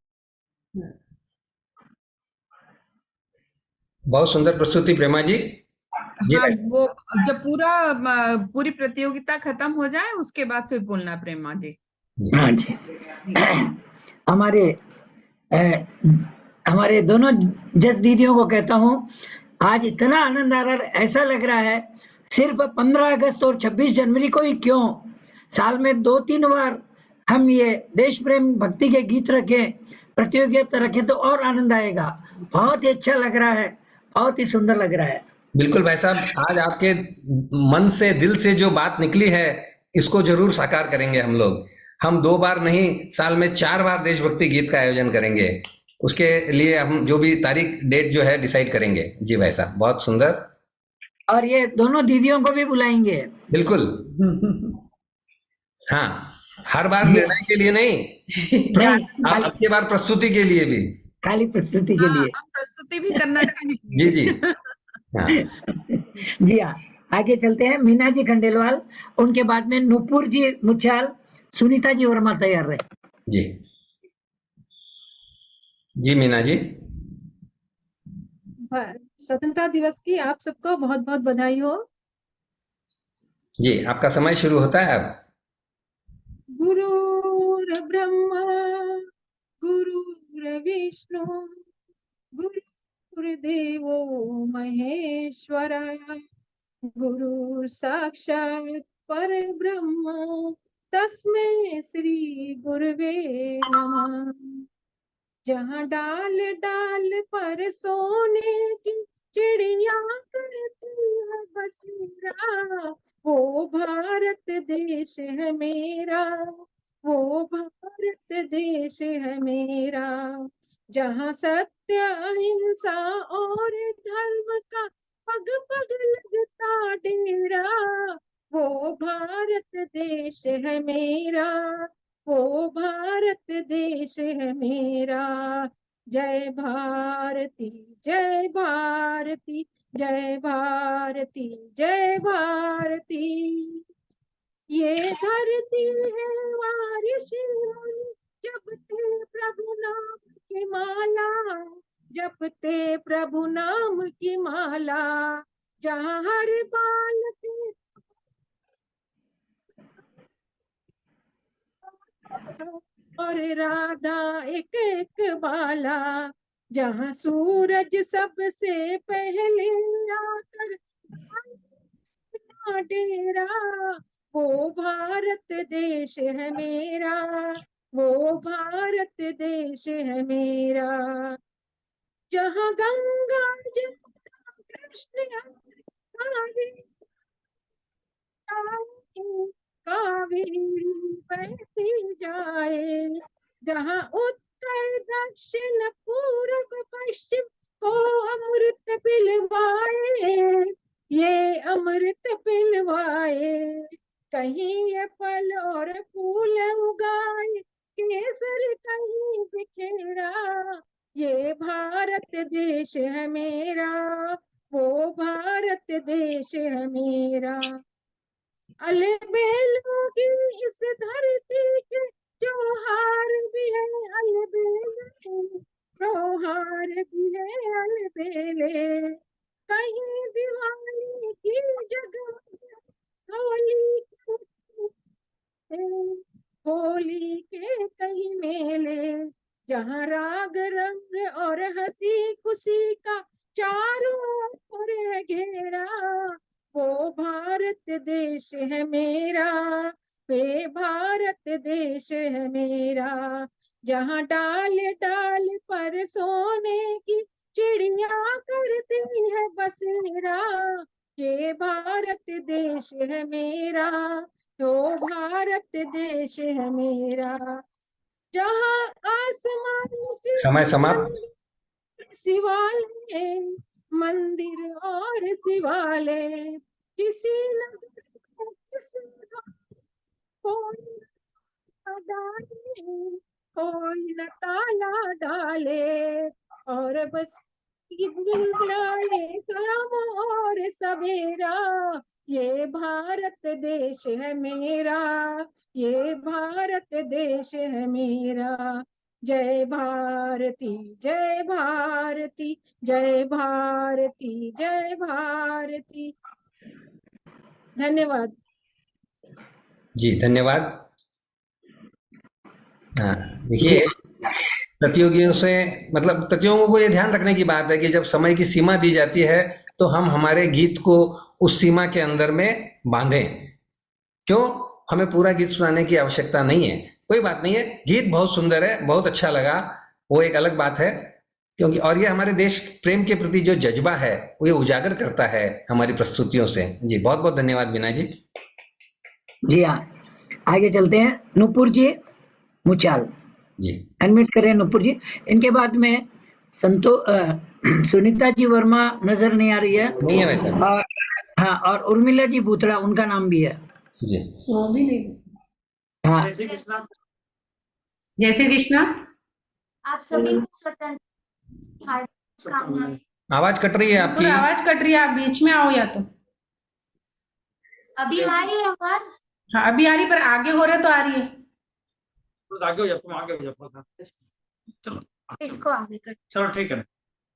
बहुत सुंदर प्रस्तुति प्रेमा जी। जी हाँ, वो जब पूरी प्रतियोगिता खत्म हो जाए उसके बाद फिर बोलना प्रेमा जी। हाँ जी। हमारे दोनों जज दीदियों को कहता हूँ, आज इतना आनंद आ रहा है, ऐसा लग रहा है सिर्फ 15 अगस्त और 26 जनवरी को ही क्यों, साल में 2-3 बार हम ये देश प्रेम भक्ति के गीत रखें, प्रतियोगिता रखें तो और आनंद आएगा। बहुत ही अच्छा लग रहा है, बहुत ही सुंदर लग रहा है। बिल्कुल भाई साहब, आज आपके मन से दिल से जो बात निकली है इसको जरूर साकार करेंगे हम लोग। हम 2 बार नहीं, साल में 4 बार देशभक्ति गीत का आयोजन करेंगे। उसके लिए हम जो भी तारीख डेट जो है डिसाइड करेंगे। जी भाई साहब, बहुत सुंदर। और ये दोनों दीदियों को भी बुलाएंगे। बिल्कुल। हाँ, हर बार निर्णय के लिए नहीं, अब की बार प्रस्तुति के लिए भी, खाली प्रस्तुति के लिए। हम प्रस्तुति भी करना चाहेंगे। जी जी। हाँ। जी हाँ, आगे चलते हैं। मीना जी खंडेलवाल, उनके बाद में नूपुर जी मुछाल, सुनीता जी वर्मा तैयार रहे। जी जी मीना जी। स्वतंत्रता दिवस की आप सबको बहुत बहुत बधाई हो। जी, आपका समय शुरू होता है अब। गुरुर् ब्रह्मा गुरुर् विष्णु गुरुर्देवो महेश्वरा गुरुर् साक्षात् परब्रह्म तस्मै श्री गुरुवे नमः। जहाँ डाल डाल पर सोने की चिड़िया करती है बसेरा, वो भारत देश है मेरा, वो भारत देश है मेरा। जहाँ सत्य अहिंसा और धर्म का पग पग लगता डेरा, वो भारत देश है मेरा, वो भारत देश है मेरा। जय भारती जय भारती जय भारती जय भारती। ये धरती है वारिशी मुनि जपते प्रभु नाम की माला, जपते प्रभु नाम की माला। जहाँ हर बाल के और राधा एक एक बाला, जहाँ सूरज सबसे पहले आकर डेरा, वो भारत देश है मेरा, वो भारत देश है मेरा। जहाँ गंगा जमुना कृष्ण कावेरी बहती जाए, जहाँ उत्तर दक्षिण पूर्व पश्चिम को अमृत पिलवाए, ये अमृत पिलवाए। कहीं ये फल और फूल उगाए, केसर कहीं बिखेरा, ये भारत देश है मेरा, वो भारत देश है मेरा। अलबेलों की इस धरती के त्योहार भी है अलबेले, त्योहार भी है अलबेले। कहीं दिवाली की जगह होली के कई मेले, जहाँ राग रंग और हंसी खुशी का चारों ओर है घेरा, वो भारत देश है मेरा, वे भारत देश है मेरा। जहाँ डाल डाल पर सोने की चिड़िया करती है बसेरा, ये भारत देश है मेरा, तो भारत देश है मेरा। जहाँ आसमान से समय समाप्त। शिवालय मंदिर और शिवालय, किसी नगर सुधा कोई न डाले, कोई न ताला डाले, और बस गिड़गिड़ाए शाम और सवेरा, ये भारत देश है मेरा, ये भारत देश है मेरा। जय भारती जय भारती जय भारती जय भारती। धन्यवाद जी, धन्यवाद। हाँ, देखिए, प्रतियोगियों से मतलब प्रतियोगियों को ये ध्यान रखने की बात है कि जब समय की सीमा दी जाती है तो हम हमारे गीत को उस सीमा के अंदर में बांधें। क्यों? हमें पूरा गीत सुनाने की आवश्यकता नहीं है। कोई बात नहीं है, गीत बहुत सुंदर है, बहुत अच्छा लगा, वो एक अलग बात है। क्योंकि और ये हमारे देश प्रेम के प्रति जो जज्बा है वो ये उजागर करता है हमारी प्रस्तुतियों से। जी, बहुत बहुत धन्यवाद बीना जी। जी हाँ, आगे चलते हैं। नुपुर जी मुचाल जी, अनम्यूट करें नुपुर जी। इनके बाद में सुनीता जी वर्मा नजर नहीं आ रही है। नहीं है वैसे। और हाँ, और उर्मिला जी भूतड़ा, उनका नाम भी है। जी, वो भी नहीं। हाँ, जय श्री कृष्णा। आप सभी को स्वतंत्र हार्दिक शुभकामनाएं। आवाज कट रही है आपकी। आवाज कट रही है, आप बीच में आओ या तो। अभी आ रही है आवाज? हाँ, अभी आ रही, पर आगे हो रहे तो आ रही है। आगे हो जाओ, तुम आगे हो जाओ। चलो इसको आगे कर। चलो ठीक है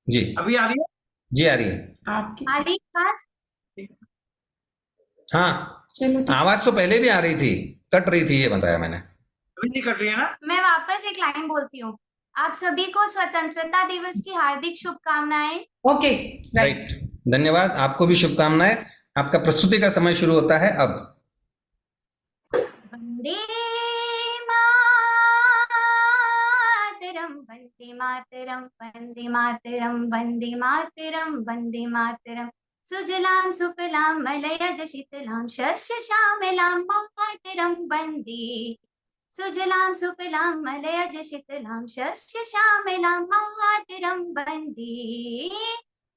जी, अभी आ रही है? जी आ रही है। आपकी आ रही है आवाज? हाँ, चलो ठीक। आवाज तो पहले भी आ रही थी, कट रही थी, ये बताया मैंने। अभी नहीं कट रही है ना? मैं वापस एक लाइन बोलती हूँ। आप सभी को स्वतंत्रता दिवस की हार्दिक शुभकामनाएं। ओके, राइट, धन्यवाद। आपको भी शुभकामनाएं। आपका प्रस्तुति का समय शुरू होता है अब। वंदे मातरम वंदे मातरम वंदे मातरम वंदे मातरम सुजलां सुफलां मलयज शीतलां शस्य श्यामलां मातरम वंदे सुजलां सुफलां मलयज शीतलां शस्य श्यामलां मातरम वंदे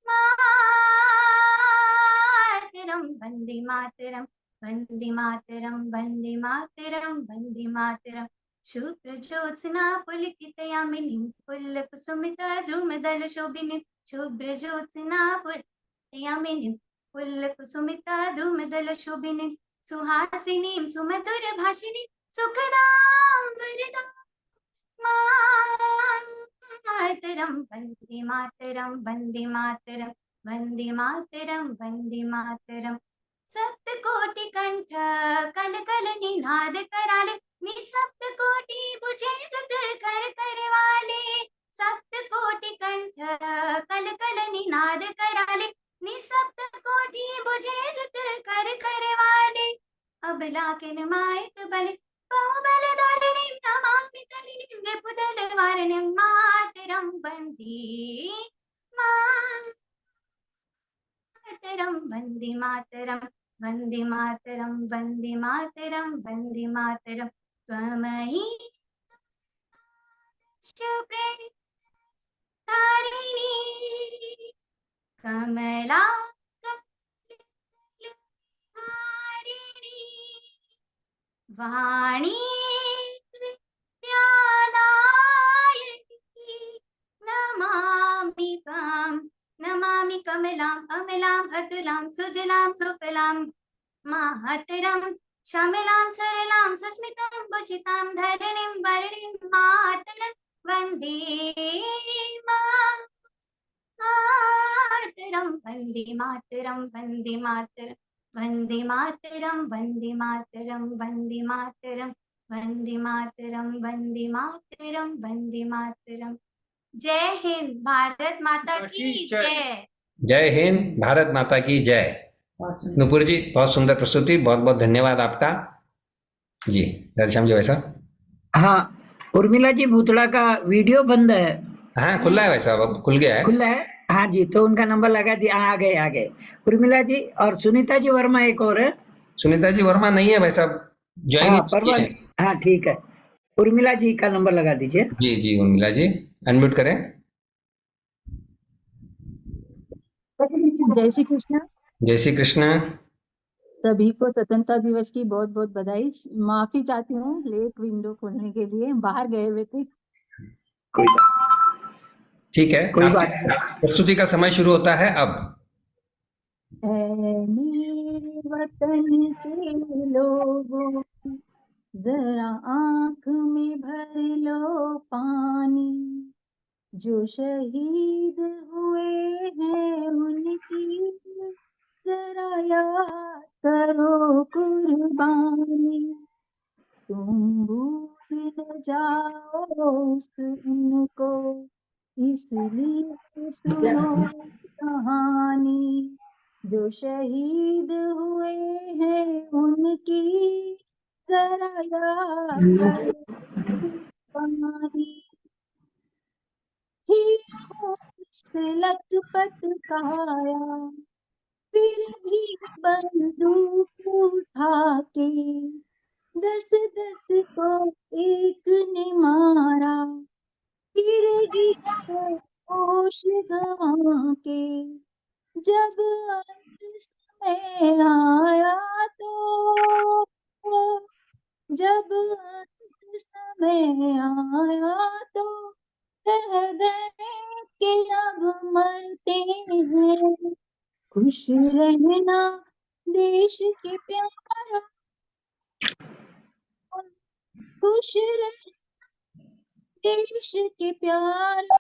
मातरम वंदे मातरम वंदे मातरम वंदे मातरम वंदे मातरम शुभ्र ज्योत्स्ना पुलकितयामिनीं पुल्लकुसुमिता द्रुमदल शोभिनीं शुभ्र ज्योत्स्ना पुलकितयामिनीं पुल्लकुसुमिता द्रुमदल शोभिनीं सुहासिनीं सुमधुर भाषिणीं सुखदां वरदां मातरम वंदे मातरम वंदे मातरम वंदे मातरम वंदे मातरम सप्तकोटि कंठ कल कल निनाद कराले निसप्त कोटि बुझे कृत कर करवाले सप्तकोटि कंठ कल कल निनाद कराले निसप्त कोटि बुझे कृत कर करवाले अबला के नमायत बल बहुबल धारिणी नमामि तरिणीं रिपुदल वारिणीं मातरम वंदे मातरम वंदे मातरम वंदे मातरम वंदे मातरम वंदे मातरम त्वमयि तारिणी कमला वाणी विद्यादायिनी नमामि त्वां नमामि कमलाम् अमलाम् अतुलां सुजलां सुफलां मातरं श्यामलां सरलां सुस्मितां भुजितां धरणीं वर्णीं मातरं वन्दे मातरं वन्दे मातरं वन्दे मातरं वन्दे मातरं वन्दे मातरं वन्दे मातरं वन्दे मातरं वन्दे मातरं वन्दे मातरं। जय हिंद, भारत माता की जय। जय हिंद, भारत माता की जय। नुपुर जी, बहुत सुंदर प्रस्तुति, बहुत बहुत धन्यवाद आपका। जी, राधेश्याम जी वैसा। हाँ, उर्मिला जी भूतड़ा का वीडियो बंद है। हाँ, खुला है वैसा, अब खुल गया है। खुला है, हाँ जी, तो उनका नंबर लगा दिया। आ गए उर्मिला जी और सुनीता जी वर्मा एक और है। सुनीता जी वर्मा नहीं है भाई साहब, ज्वाइन परवान। हाँ ठीक है, उर्मिला जी का नंबर लगा दीजिए। जी जी, उर्मिला जी अनम्यूट करें। जय श्री कृष्ण। जय श्री कृष्ण। सभी को स्वतंत्रता दिवस की बहुत बहुत बधाई। माफी चाहती हूँ लेट विंडो खोलने के लिए, बाहर गए हुए थे। कोई बात ठीक है, कोई आपकी बात नहीं। प्रस्तुति का समय शुरू होता है अब। ऐ मेरे वतन के लोगों, जरा आंख में भर लो पानी, जो शहीद हुए हैं उनकी जरा याद करो कुर्बानी। तुम भूल न जाओ उनको, इसलिए सुनो कहानी, जो शहीद हुए हैं उनकी जरा याद करो कुर्बानी। ठीक से लथपथ काया, फिर भी बंदूक उठा के, 10-10 को एक ने मारा, फिर गिरे होश गंवा के। जब अंत समय आया तो, जब अंत समय आया तो कह गए कि अब मरते हैं। खुश रहना देश के प्यारा, खुश रहना देश के प्यारा,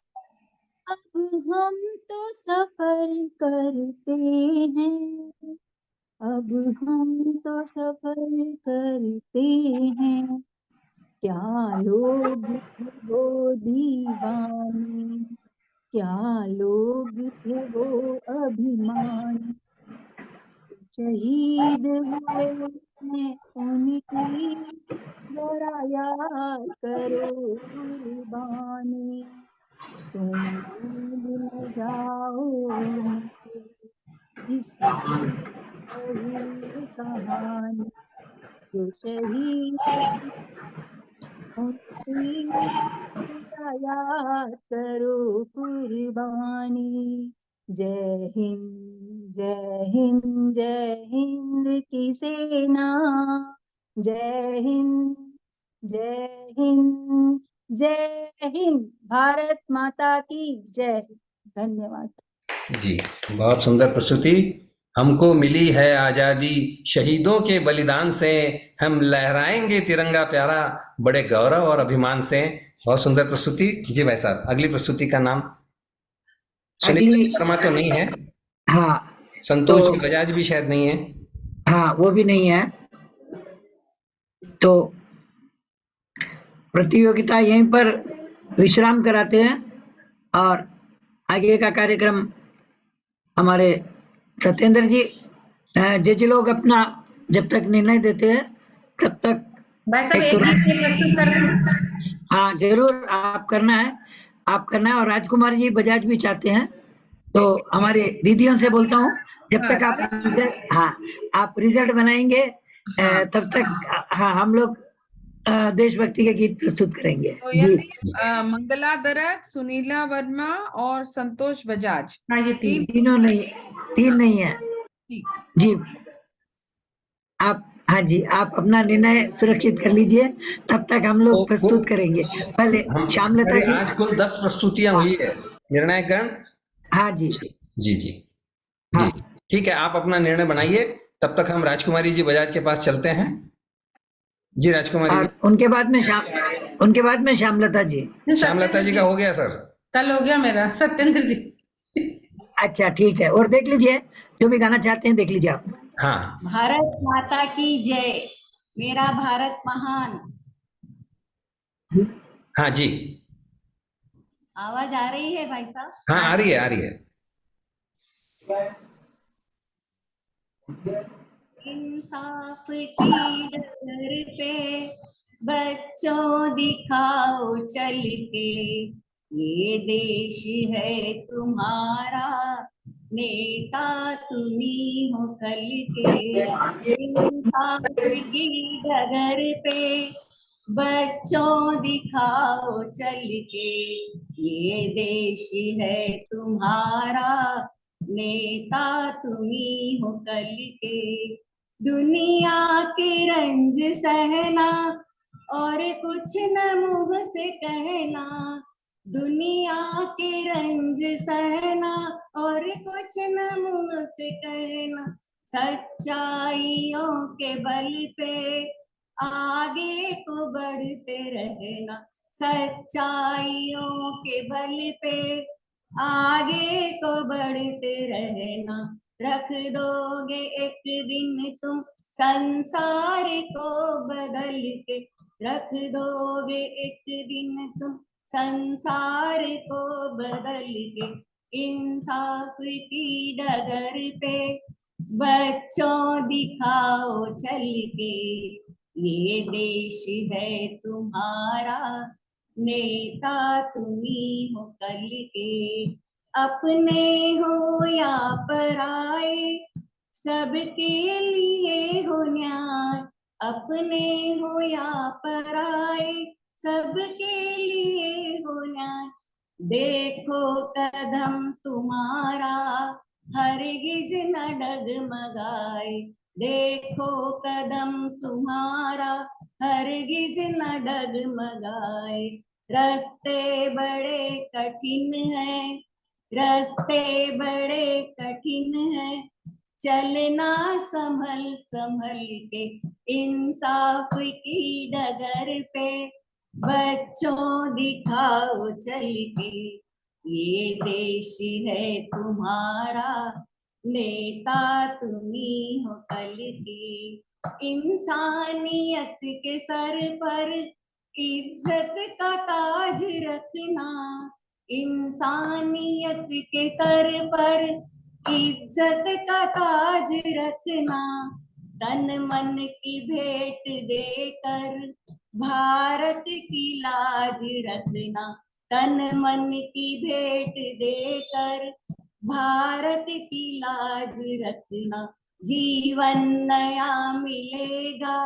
अब हम तो सफर करते हैं, अब हम तो सफर करते हैं। क्या लोग थे वो दीवाने, क्या लोग थे वो अभिमानी, शहीद हुए हैं उनकी जरा याद करो कुर्बानी। तुम भूल न जाओ उनको, इसलिए कही कहानी, जो शहीद उनकी जरा याद करो कुर्बानी। जय हिंद जय हिंद जय हिंद की सेना, जय हिंद जय हिंद जय हिंद, भारत माता की जय। धन्यवाद जी, बहुत सुंदर प्रस्तुति। हमको मिली है आजादी शहीदों के बलिदान से, हम लहराएंगे तिरंगा प्यारा बड़े गौरव और अभिमान से। बहुत सुंदर प्रस्तुति। जी भाई साहब, अगली प्रस्तुति का नाम? सुनीता शर्मा तो नहीं है? हाँ, संतोष बजाज भी शायद नहीं है। हाँ, वो भी नहीं है। तो प्रतियोगिता यहीं पर विश्राम कराते हैं और आगे का कार्यक्रम हमारे सत्येंद्र जी जज लोग अपना जब तक निर्णय देते हैं तब तक भाई साहब एक गीत प्रस्तुत कर दें। हाँ जरूर, आप करना है और राजकुमार जी बजाज भी चाहते हैं, तो हमारे दीदियों से बोलता हूँ जब तक आप रिजल्ट बनाएंगे तब तक हम लोग देशभक्ति के गीत प्रस्तुत करेंगे। तो यानी मंगला दरक, सुनीला वर्मा और संतोष बजाज, ये तीन नहीं है जी। आप हाँ जी, आप अपना निर्णय सुरक्षित कर लीजिए, तब तक हम लोग प्रस्तुत करेंगे। पहले श्यामलता जी। आज कुल 10 प्रस्तुतियां हुई है निर्णायकरण। हाँ जी जी जी जी, ठीक है, आप अपना निर्णय बनाइए, तब तक हम राजकुमारी जी बजाज के पास चलते हैं। जी राजकुमारी जी। उनके बाद में श्यामलता जी। श्यामलता जी का हो गया सर? कल हो गया मेरा। सत्येंद्र जी। अच्छा ठीक है, और देख लीजिए जो भी गाना चाहते हैं देख लीजिए आप। हाँ। भारत माता की जय, मेरा भारत महान। हाँ जी, आवाज आ रही है भाई साहब? हाँ आ रही है। इंसाफ की डगर पे बच्चों दिखाओ चल के, ये देश है तुम्हारा, नेता तुम्ही हो कल के। इंसाफ की डगर पे बच्चों दिखाओ चल के, ये देश है तुम्हारा, नेता तुम्ही हो कल के। दुनिया के रंज सहना और कुछ न मुंह से कहना, दुनिया के रंज सहना और कुछ न मुंह से कहना, सच्चाइयों के बल पे आगे को बढ़ते रहना, सच्चाइयों के बल पे आगे को बढ़ते रहना, रख दोगे एक दिन तुम संसार को बदल के, रख दोगे एक दिन तुम संसार को बदल के, इंसाफ की डगर पे बच्चों दिखाओ चल के, ये देश है तुम्हारा नेता तुम्ही हो कल के, अपने हो या पराए सबके लिए हो न्याय, अपने हो या पराए सबके लिए हो न्याय, देखो कदम तुम्हारा हरगिज न डगमगाए, देखो कदम तुम्हारा हरगिज न डगमगाए, रास्ते बड़े कठिन हैं, रास्ते बड़े कठिन हैं, चलना संभल संभल के, इंसाफ की डगर पे बच्चों दिखाओ चल के, ये देश है तुम्हारा नेता तुम्ही हो कल के, इंसानियत के सर पर इज्जत का ताज रखना, इंसानियत के सर पर इज्जत का ताज रखना, तन मन की भेंट देकर भारत की लाज रखना, तन मन की भेंट देकर भारत की लाज रखना, जीवन नया मिलेगा,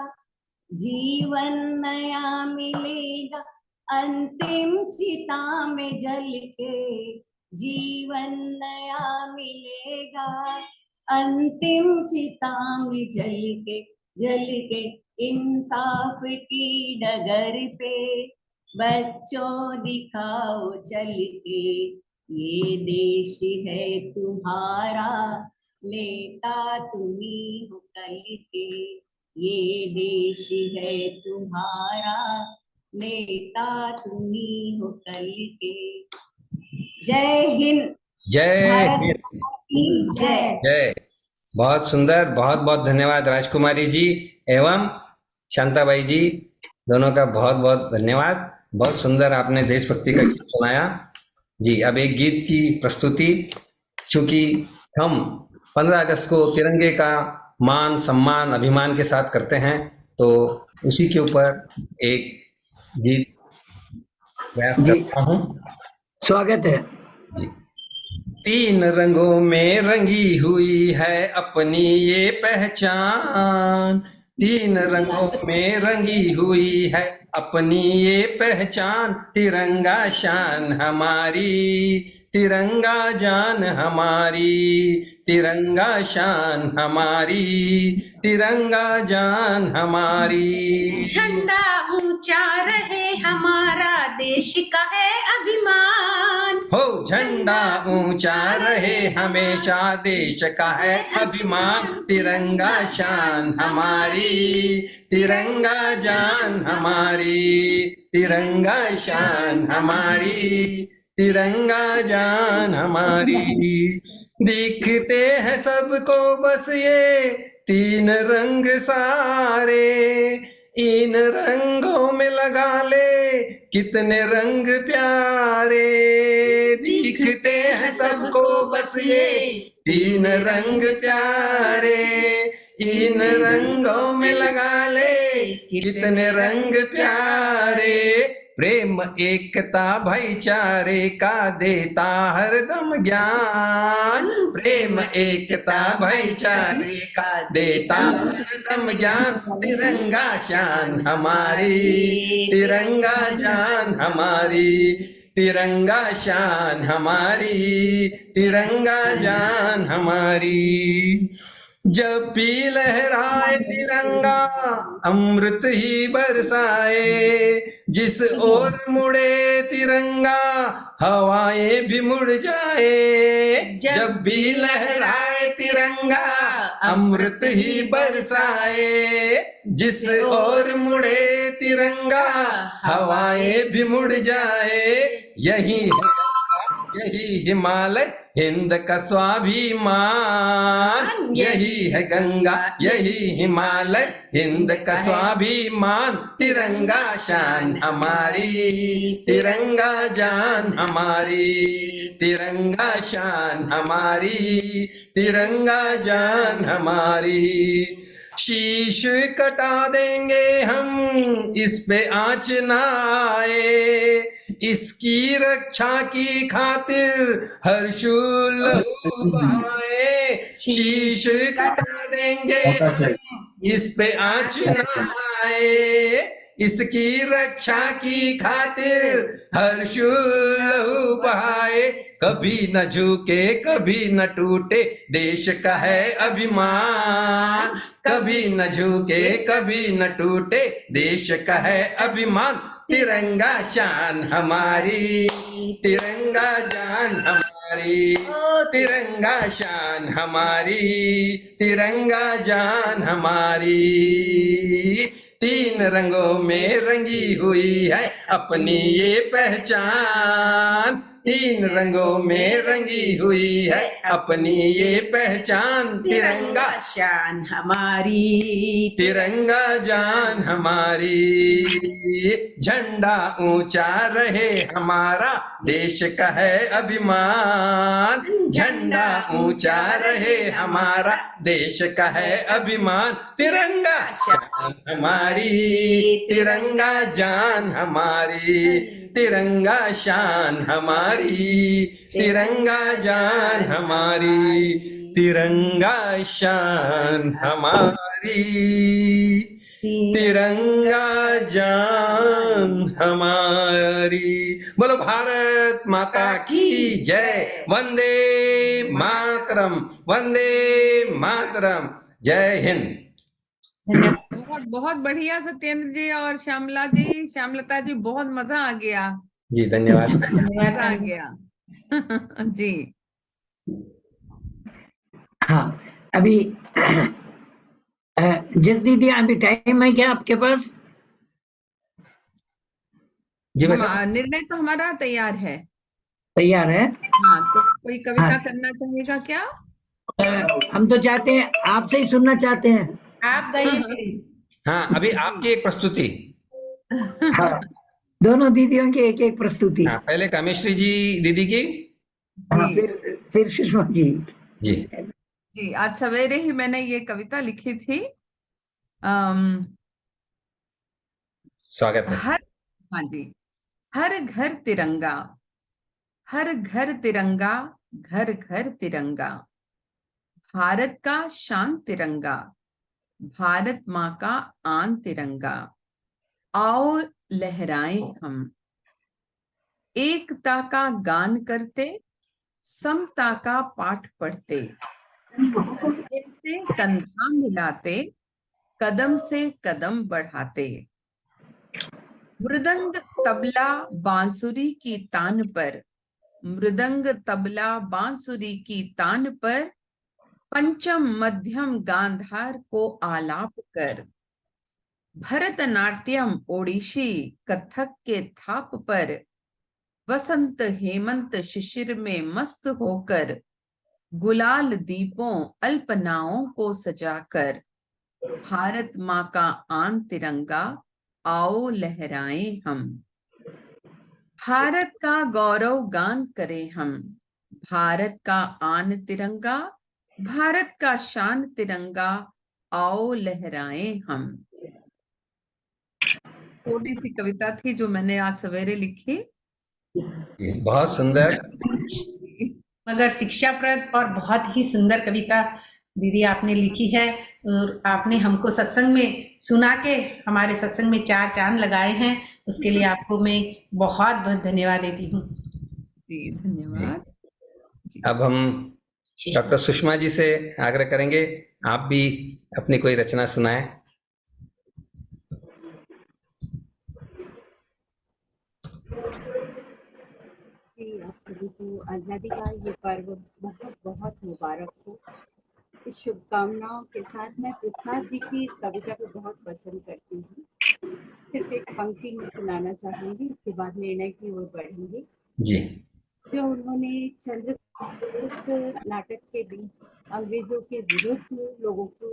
जीवन नया मिलेगा, अंतिम चिता में जल के, जीवन नया मिलेगा, अंतिम चिता में जल के, इंसाफ की डगर पे बच्चों दिखाओ चल के, ये देश है तुम्हारा नेता तुम्ही हो कल के, ये देश है तुम्हारा नेता तुम्ही हो कल के। जय हिंद, जय भारत हिंद, माता की जय। जय। बहुत सुंदर, बहुत बहुत धन्यवाद राजकुमारी जी एवं शांताबाई जी, दोनों का बहुत बहुत धन्यवाद। बहुत सुंदर आपने देशभक्ति का गीत सुनाया जी। अब एक गीत की प्रस्तुति, चूंकि हम 15 अगस्त को तिरंगे का मान सम्मान अभिमान के साथ करते हैं, तो उसी के ऊपर एक गीत प्रयास करता हूँ। स्वागत है जी। 3 रंगों में रंगी हुई है अपनी ये पहचान, 3 रंगों में रंगी हुई है अपनी ये पहचान, तिरंगा शान हमारी, तिरंगा जान हमारी, तिरंगा शान हमारी, तिरंगा जान हमारी। झंडा ऊंचा रहे हमारा देश का है अभिमान, हो झंडा ऊंचा रहे हमेशा देश का है अभिमान, तिरंगा शान हमारी, तिरंगा जान हमारी, तिरंगा शान हमारी, तिरंगा जान हमारी। दिखते हैं सबको बस ये 3 रंग सारे, इन रंगों में लगा ले कितने रंग प्यारे, दिखते हैं सबको बस ये 3 रंग प्यारे, इन रंगों में लगा ले कितने रंग प्यारे, प्रेम एकता भाईचारे का देता हरदम ज्ञान, प्रेम एकता भाईचारे का देता हरदम ज्ञान, तिरंगा शान हमारी, तिरंगा जान हमारी, तिरंगा शान हमारी, तिरंगा जान हमारी। जब भी लहराए तिरंगा अमृत ही बरसाए, जिस ओर मुड़े तिरंगा हवाएं भी मुड़ जाए। जब भी लहराए तिरंगा अमृत ही बरसाए, जिस ओर मुड़े तिरंगा हवाएं भी मुड़ जाए। यही है यही हिमालय हिंद का स्वाभिमान, यही है गंगा यही हिमालय हिंद का स्वाभिमान। तिरंगा शान हमारी, तिरंगा जान हमारी, तिरंगा शान हमारी, तिरंगा जान हमारी। शीश कटा देंगे हम इस पे आँच ना आए, इसकी रक्षा की खातिर हर लहू बहाए। शीश कटा देंगे इस पे आँच ना आए, इसकी रक्षा की खातिर हर लहू बहाए। कभी न झुके कभी न टूटे देश का है अभिमान, कभी न झुके कभी न टूटे देश का है अभिमान। तिरंगा शान हमारी, तिरंगा जान हमारी, तिरंगा शान हमारी, तिरंगा जान हमारी। तीन रंगों में रंगी हुई है अपनी ये पहचान, तीन रंगों में रंगी हुई है अपनी ये पहचान। तिरंगा शान हमारी, तिरंगा जान हमारी। झंडा ऊंचा रहे हमारा देश का है अभिमान, झंडा ऊंचा रहे हमारा देश का है अभिमान। तिरंगा शान हमारी, तिरंगा जान हमारी, तिरंगा शान हमारी, तिरंगा जान हमारी, तिरंगा शान हमारी, तिरंगा जान हमारी। बोलो भारत माता की जय। वंदे मातरम, वंदे मातरम। जय हिंद। बहुत बहुत बढ़िया सत्येंद्र जी और श्यामला जी, श्यामलता जी, बहुत मजा आ गया जी धन्यवाद। मजा आ गया जी। हाँ, अभी जिस दीदी अभी टाइम है क्या आपके पास? जी निर्णय तो हमारा तैयार है। तैयार है? हाँ, तो कोई कविता हाँ। करना चाहेगा क्या? हम तो चाहते हैं, आपसे ही सुनना चाहते हैं। आप गए थे। हाँ, अभी आपकी एक प्रस्तुति। हाँ, दोनों दीदियों की एक एक प्रस्तुति। हाँ, पहले कामेश्वरी जी दीदी की, हाँ, फिर सुषमा जी। जी जी, आज सवेरे ही मैंने ये कविता लिखी थी। स्वागत है। हाँ जी। हर घर तिरंगा, हर घर तिरंगा, घर घर तिरंगा, भारत का शान तिरंगा, भारत माँ का आन तिरंगा। आओ लहराएं हम, एकता का गान करते, समता का पाठ पढ़ते, कंधे से कंधा मिलाते, कदम से कदम बढ़ाते। मृदंग तबला बांसुरी की तान पर, मृदंग तबला बांसुरी की तान पर, पंचम मध्यम गांधार को आलाप कर, भरतनाट्यम ओडिशी कथक के थाप पर, वसंत हेमंत शिशिर में मस्त होकर, गुलाल दीपों अल्पनाओं को सजाकर, भारत माँ का आन तिरंगा आओ लहराएं हम। भारत का गौरव गान करें हम, भारत का आन तिरंगा, भारत का शान तिरंगा आओ लहराएं हम। छोटी सी कविता थी जो मैंने आज सवेरे लिखी। बहुत सुंदर, मगर शिक्षाप्रद और बहुत ही सुंदर कविता दीदी आपने लिखी है, और आपने हमको सत्संग में सुना के हमारे सत्संग में चार चांद लगाए हैं, उसके लिए आपको मैं बहुत बहुत धन्यवाद देती हूँ। जी धन्यवाद। अब हम डॉक्टर सुषमा जी से आग्रह करेंगे, आप भी अपनी कोई रचना सुनाएं। जी, आप सभी को आज़ादी का ये पर्व बहुत बहुत मुबारक हो। इस शुभकामनाओं के साथ मैं प्रसाद जी की इस कविता को बहुत पसंद करती हूँ। सिर्फ एक पंक्ति में सुनाना चाहूंगी, इसके बाद निर्णय की ओर बढ़ेंगे। जी। जो उन्होंने चंद्रगुप्त नाटक के बीच अंग्रेजों के विरुद्ध लोगों को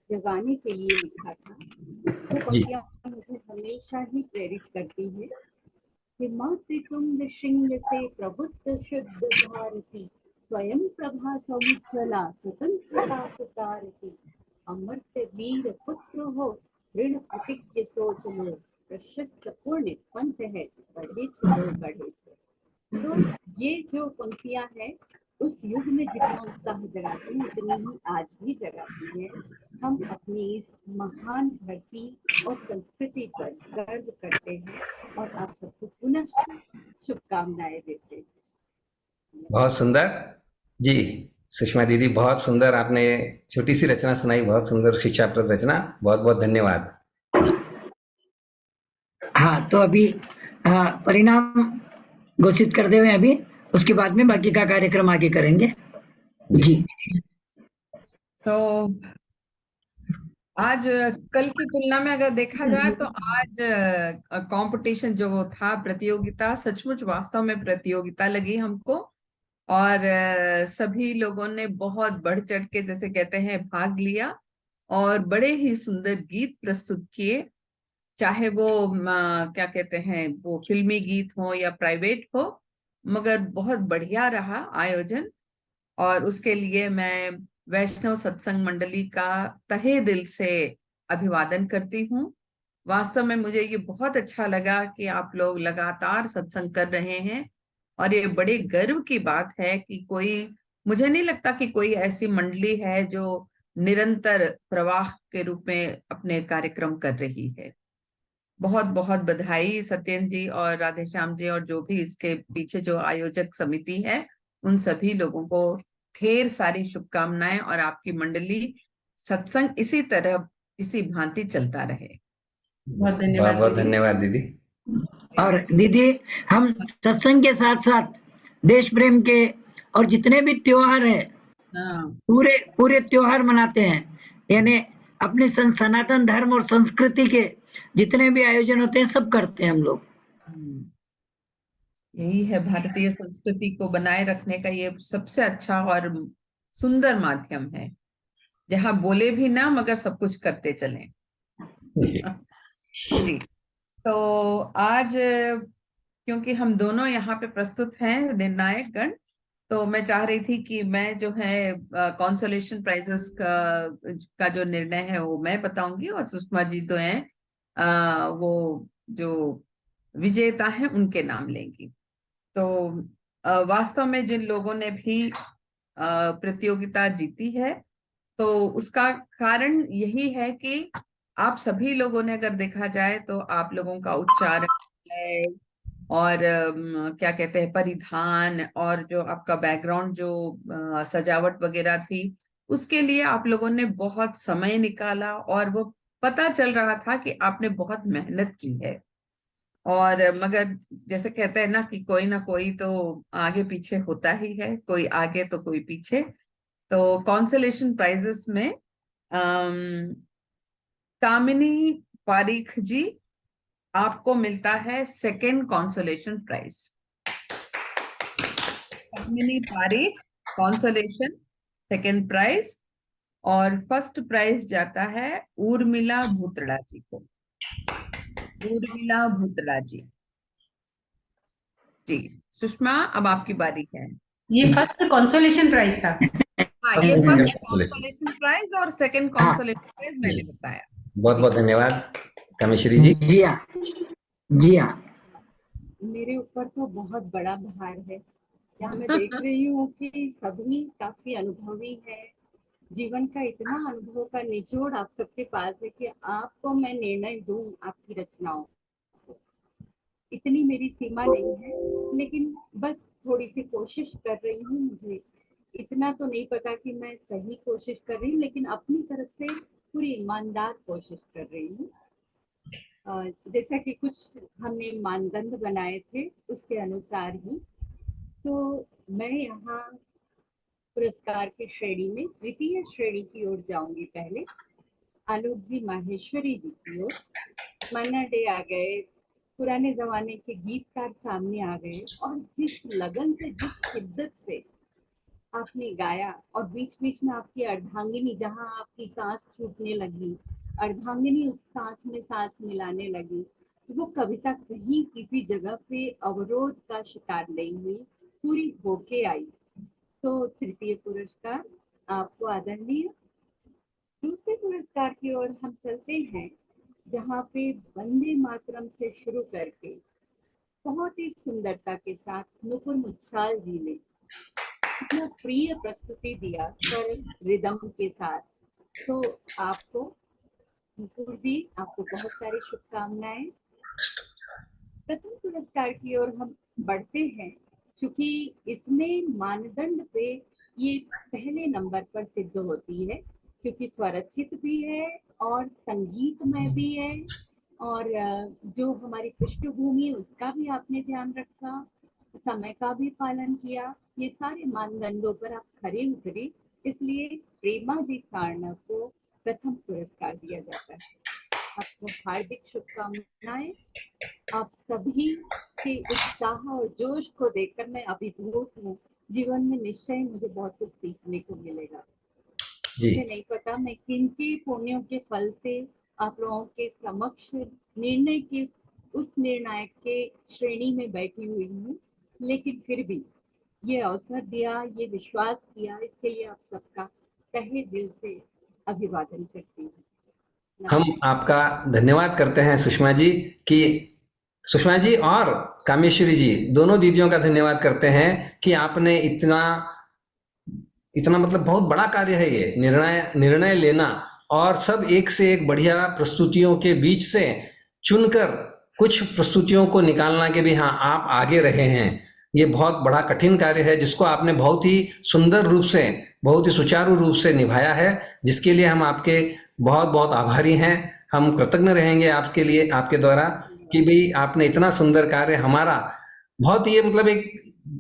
जगाने के लिए लिखा था, वो पंक्तियां मुझे हमेशा ही प्रेरित करती है कि मातृतुंड श्रृंग से प्रबुद्ध शुद्ध भारती, स्वयं प्रभा समुज्ज्वला स्वतंत्रता पुकारती, अमर्त्य वीर पुत्र हो ऋण प्रतिज्ञ सोच लो, प्रशस्त पुण्य पंथ है बढ़े चलो बढ़े चलो। तो ये जो पंक्तियां हैं उस युग में जितना उत्साह जगाती हैं उतनी ही आज भी जगाती है। हम अपनी इस महान धरती और संस्कृति पर गर्व करते हैं और आप सबको पुनः शुभकामनाएं देते हैं। बहुत सुंदर जी, सुषमा दीदी, बहुत सुंदर आपने छोटी सी रचना सुनाई, बहुत सुंदर शिक्षाप्रद रचना, बहुत बहुत धन्यवाद। हाँ, तो अभी परिणाम घोषित कर दे हुए अभी, उसके बाद में बाकी का कार्यक्रम आगे करेंगे जी। तो आज कल की तुलना में अगर देखा जाए तो आज कंपटीशन जो था, प्रतियोगिता, सचमुच वास्तव में प्रतियोगिता लगी हमको। और सभी लोगों ने बहुत बढ़ चढ़ के, जैसे कहते हैं, भाग लिया और बड़े ही सुंदर गीत प्रस्तुत किए, चाहे वो क्या कहते हैं, वो फिल्मी गीत हो या प्राइवेट हो, मगर बहुत बढ़िया रहा आयोजन। और उसके लिए मैं वैष्णव सत्संग मंडली का तहे दिल से अभिवादन करती हूँ। वास्तव में मुझे ये बहुत अच्छा लगा कि आप लोग लगातार सत्संग कर रहे हैं और ये बड़े गर्व की बात है कि कोई, मुझे नहीं लगता कि कोई ऐसी मंडली है जो निरंतर प्रवाह के रूप में अपने कार्यक्रम कर रही है। बहुत बहुत बधाई सत्येंद्र जी और राधेश्याम जी और जो भी इसके पीछे जो आयोजक समिति है, उन सभी लोगों को ढेर सारी शुभकामनाएं और आपकी मंडली सत्संग इसी तरह इसी भांति चलता रहे। बहुत धन्यवाद, बहुत धन्यवाद दीदी। और दीदी, हम सत्संग के साथ साथ देश प्रेम के और जितने भी त्योहार है, पूरे पूरे त्योहार मनाते हैं, यानी अपने सनातन धर्म और संस्कृति के जितने भी आयोजन होते हैं सब करते हैं हम लोग। यही है भारतीय संस्कृति को बनाए रखने का ये सबसे अच्छा और सुंदर माध्यम है, जहाँ बोले भी ना मगर सब कुछ करते चलें। जी। तो आज क्योंकि हम दोनों यहाँ पे प्रस्तुत हैं निर्णायक गण, तो मैं चाह रही थी कि मैं जो है कॉन्सोलेशन प्राइजेस का जो निर्णय है वो मैं बताऊंगी और सुषमा जी तो हैं वो जो विजेता हैं उनके नाम लेंगी। तो वास्तव में जिन लोगों ने भी प्रतियोगिता जीती है तो उसका कारण यही है कि आप सभी लोगों ने, अगर देखा जाए तो आप लोगों का उच्चारण है और क्या कहते हैं, परिधान और जो आपका बैकग्राउंड जो सजावट वगैरह थी, उसके लिए आप लोगों ने बहुत समय निकाला और वो पता चल रहा था कि आपने बहुत मेहनत की है। और मगर जैसे कहते हैं ना कि कोई ना कोई तो आगे पीछे होता ही है, कोई आगे तो कोई पीछे। तो कॉन्सोलेशन प्राइजेस में कामिनी पारीख जी, आपको मिलता है सेकंड कॉन्सोलेशन प्राइज। कामिनी पारीख कॉन्सोलेशन सेकंड प्राइज, और फर्स्ट प्राइज जाता है उर्मिला भूतड़ा जी को। उर्मिला भूतड़ा जी। जी सुषमा, अब आपकी बारी है। ये फर्स्ट कंसोलेशन प्राइज था। हाँ, ये फर्स्ट कंसोलेशन प्राइज और सेकंड कंसोलेशन प्राइज मैंने बताया। बहुत बहुत धन्यवाद कामेश्वरी जी। जी हाँ, जी हाँ। मेरे ऊपर तो बहुत बड़ा भार है। यहाँ मैं देख रही हूँ कि सभी काफी अनुभवी है, जीवन का इतना अनुभव का निचोड़ आप सबके पास है कि आपको मैं निर्णय दूं आपकी रचनाओं को, इतनी मेरी सीमा नहीं है, लेकिन बस थोड़ी सी कोशिश कर रही हूँ। मुझे इतना तो नहीं पता कि मैं सही कोशिश कर रही हूँ, लेकिन अपनी तरफ से पूरी ईमानदार कोशिश कर रही हूँ। जैसा कि कुछ हमने मानदंड बनाए थे उसके अनुसार ही, तो मैं यहाँ पुरस्कार की श्रेणी में द्वितीय श्रेणी की ओर जाऊंगी। पहले आलोक जी माहेश्वरी जी की ओर। मन्ना डे आ गए, पुराने जमाने के गीतकार सामने आ गए, और जिस लगन से, जिस शिद्दत से आपने गाया, और बीच बीच में आपकी अर्धांगिनी, जहाँ आपकी सांस छूटने लगी, अर्धांगिनी उस सांस में सांस मिलाने लगी, वो कविता कहीं किसी जगह पे अवरोध का शिकार नहीं हुई, पूरी होके आई। तो तृतीय पुरस्कार आपको आदरणीय। दूसरे पुरस्कार की ओर हम चलते हैं, जहाँ पे वंदे मातरम से शुरू करके बहुत ही सुंदरता के साथ नुपुर मुच्छाल जी ने इतना प्रिय प्रस्तुति दिया स्वर रिदम के साथ। तो आपको नुपुर जी, आपको बहुत सारी शुभकामनाएं। प्रथम पुरस्कार की ओर हम बढ़ते हैं, क्योंकि इसमें मानदंड पे ये पहले नंबर पर सिद्ध होती है, क्योंकि स्वरचित भी है और संगीतमय भी है, और जो हमारी पृष्ठभूमि उसका भी आपने ध्यान रखा, समय का भी पालन किया। ये सारे मानदंडों पर आप खरे उतरे, इसलिए प्रेमा जी सारना को प्रथम पुरस्कार दिया जाता है। आपको हार्दिक शुभकामनाएं। आप सभी के उत्साह और जोश को देखकर मैं अभिभूत हूँ। जीवन में निश्चय मुझे बहुत कुछ सीखने को मिलेगा। मुझे नहीं पता मैं किन के पुण्यों के फल से आप लोगों के समक्ष निर्णय के उस निर्णायक के श्रेणी में बैठी हुई हूँ, लेकिन फिर भी ये अवसर दिया, ये विश्वास किया, इसके लिए आप सबका तहे दिल से अभिवादन करती हूँ। हम आपका धन्यवाद करते हैं सुषमा जी, कि सुषमा जी और कामेश्वरी जी दोनों दीदियों का धन्यवाद करते हैं कि आपने इतना मतलब बहुत बड़ा कार्य है ये, निर्णय लेना, और सब एक से एक बढ़िया प्रस्तुतियों के बीच से चुनकर कुछ प्रस्तुतियों को निकालना कि भी हाँ आप आगे रहे हैं। ये बहुत बड़ा कठिन कार्य है, जिसको आपने बहुत ही सुंदर रूप से, बहुत ही सुचारू रूप से निभाया है, जिसके लिए हम आपके बहुत बहुत आभारी हैं। हम कृतज्ञ रहेंगे आपके लिए, आपके द्वारा, कि भाई आपने इतना सुंदर कार्य हमारा, बहुत ये मतलब एक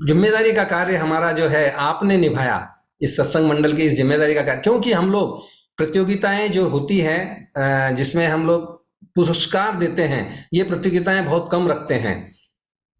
जिम्मेदारी का कार्य हमारा जो है आपने निभाया, इस सत्संग मंडल की इस जिम्मेदारी का कार्य। क्योंकि हम लोग प्रतियोगिताएं जो होती है जिसमें हम लोग पुरस्कार देते हैं, ये प्रतियोगिताएं बहुत कम रखते हैं।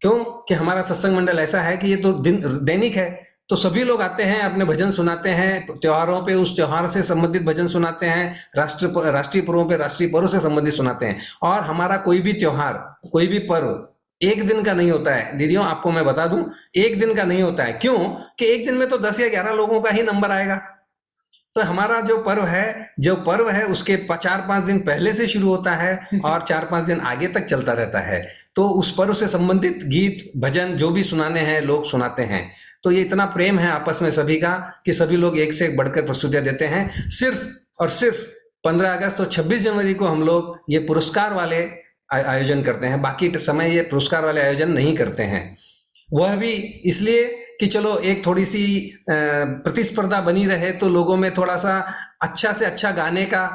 क्यों कि हमारा सत्संग मंडल ऐसा है कि ये तो दैनिक है, तो सभी लोग आते हैं, अपने भजन सुनाते हैं, त्योहारों पे उस त्योहार से संबंधित भजन सुनाते हैं, राष्ट्रीय पर्वों पे राष्ट्रीय पर्व से संबंधित सुनाते हैं। और हमारा कोई भी त्योहार, कोई भी पर्व एक दिन का नहीं होता है दीदियों, आपको मैं बता दूं, एक दिन का नहीं होता है। क्यों कि एक दिन में तो 10 या 11 लोगों का ही नंबर आएगा। तो हमारा जो पर्व है उसके 4-5 दिन पहले से शुरू होता है और 4-5 दिन आगे तक चलता रहता है। तो उस पर्व से संबंधित गीत भजन जो भी सुनाने हैं लोग सुनाते हैं। तो ये इतना प्रेम है आपस में सभी का कि सभी लोग एक से एक बढ़कर प्रस्तुतियां देते हैं। सिर्फ और सिर्फ 15 अगस्त और 26 जनवरी को हम लोग ये पुरस्कार वाले आयोजन करते हैं, बाकी समय ये पुरस्कार वाले आयोजन नहीं करते हैं। वह भी इसलिए कि चलो एक थोड़ी सी प्रतिस्पर्धा बनी रहे, तो लोगों में थोड़ा सा अच्छा से अच्छा गाने का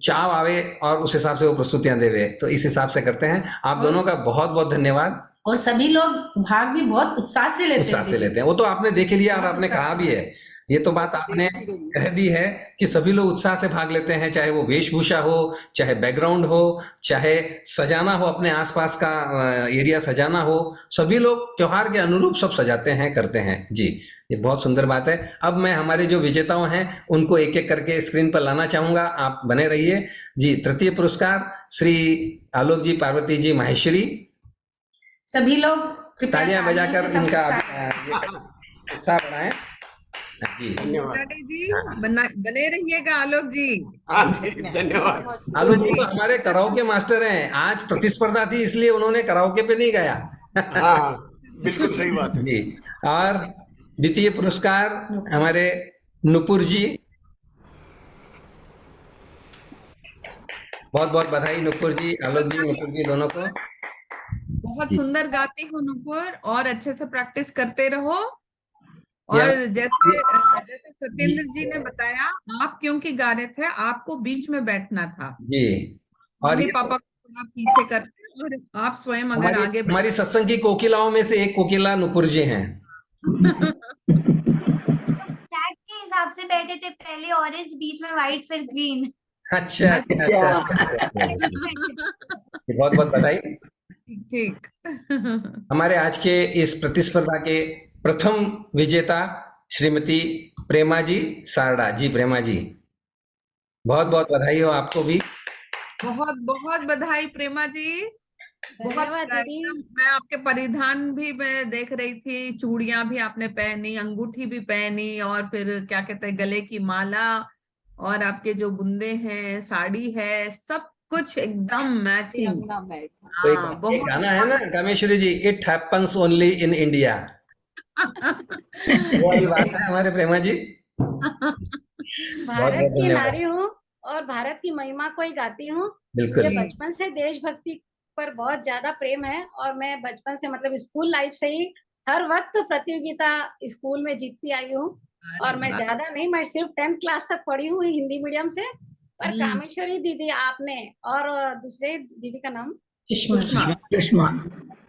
चाव आवे और उस हिसाब से वो प्रस्तुतियां देवे। तो इस हिसाब से करते हैं। आप दोनों का बहुत बहुत धन्यवाद। और सभी लोग भाग भी बहुत उत्साह से लेते हैं। वो तो आपने देख लिया और आपने कहा भी है, ये तो बात आपने कह दी है कि सभी लोग उत्साह से भाग लेते हैं, चाहे वो वेशभूषा हो, चाहे बैकग्राउंड हो, चाहे सजाना हो, अपने आसपास का एरिया सजाना हो, सभी लोग त्योहार के अनुरूप सब सजाते हैं, करते हैं। जी, ये बहुत सुंदर बात है। अब मैं हमारे जो विजेताओं हैं उनको एक एक करके स्क्रीन पर लाना चाहूंगा, आप बने रहिए। जी, तृतीय पुरस्कार श्री आलोक जी, पार्वती जी, माहेश्वरी। सभी लोग तालियां बजाकर इनका उत्साह बढ़ाएं। जी धन्यवाद जी, बने रहिएगा आलोक जी। हाँ जी, धन्यवाद। आलोक जी तो हमारे कराओके मास्टर हैं। आज प्रतिस्पर्धा थी इसलिए उन्होंने कराओके पे नहीं गाया। हाँ, बिल्कुल सही बात है। जी, और द्वितीय पुरस्कार हमारे नुपुर जी। बहुत बहुत बधाई नुपुर जी, आलोक जी, नुपुर जी दोनों को। बहुत सुंदर गाते हो नुपुर, और अच्छे से प्रैक्टिस करते रहो। और जैसे जैसे सत्येंद्र जी ने बताया, आप क्योंकि गा रहे थे, आपको बीच में बैठना था, जी। और मम्मी ये पापा को थोड़ा पीछे करते और आप स्वयं अगर आगे हमारी सत्संग की कोकिलाओं में से एक कोकिला नुपुर जी हैं। स्टैक के हिसाब से बैठे थे, पहले ऑरेंज, बीच में व्हाइट, फिर ग्रीन। अच्छा अच्छा अच्छा, बहुत बहुत बधाई। ठीक। हमारे आज के इस प्रतिस्पर्धा के प्रथम विजेता श्रीमती प्रेमा जी सारडा जी। प्रेमा जी, बहुत बहुत बधाई हो आपको भी। बहुत बहुत बधाई प्रेमा जी। बहुत एकदम, मैं आपके परिधान भी मैं देख रही थी, चूड़ियां भी आपने पहनी, अंगूठी भी पहनी, और फिर क्या कहते हैं गले की माला, और आपके जो बुंदे हैं, साड़ी है, सब कुछ एकदम मैचिंग। तो एक गाना है ना Kameshwari ji, it happens only in India, वो वाली बात है हमारे प्रेमा जी। भारत की नारी हूँ और भारत की महिमा को ही गाती हूँ। बिल्कुल। मुझे बचपन से देशभक्ति पर बहुत ज्यादा प्रेम है, और मैं बचपन से मतलब स्कूल लाइफ से ही हर वक्त प्रतियोगिता स्कूल में जीतती आई हूँ। और मैं ज्यादा नहीं, मैं सिर्फ 10th क्लास तक पढ़ी हूँ हिंदी मीडियम से। पर कामेश्वरी दीदी आपने, और दूसरे दीदी का नाम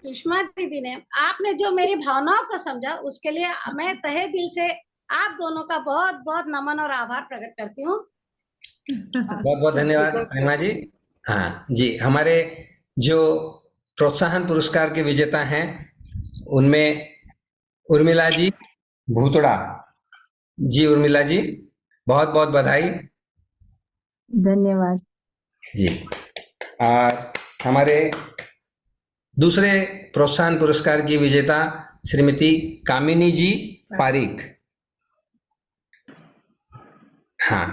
सुषमा दीदी ने, आपने जो मेरी भावनाओं को समझा, उसके लिए मैं तहे दिल से आप दोनों का बहुत बहुत नमन और आभार प्रकट करती हूँ। बहुत बहुत धन्यवाद प्रेमा जी। हाँ जी, हमारे जो प्रोत्साहन पुरस्कार के विजेता हैं उनमें उर्मिला जी भूतड़ा जी। उर्मिला जी, बहुत बहुत बधाई। धन्यवाद जी। और हमारे दूसरे प्रोत्साहन पुरस्कार की विजेता श्रीमती कामिनी जी पारिक। हाँ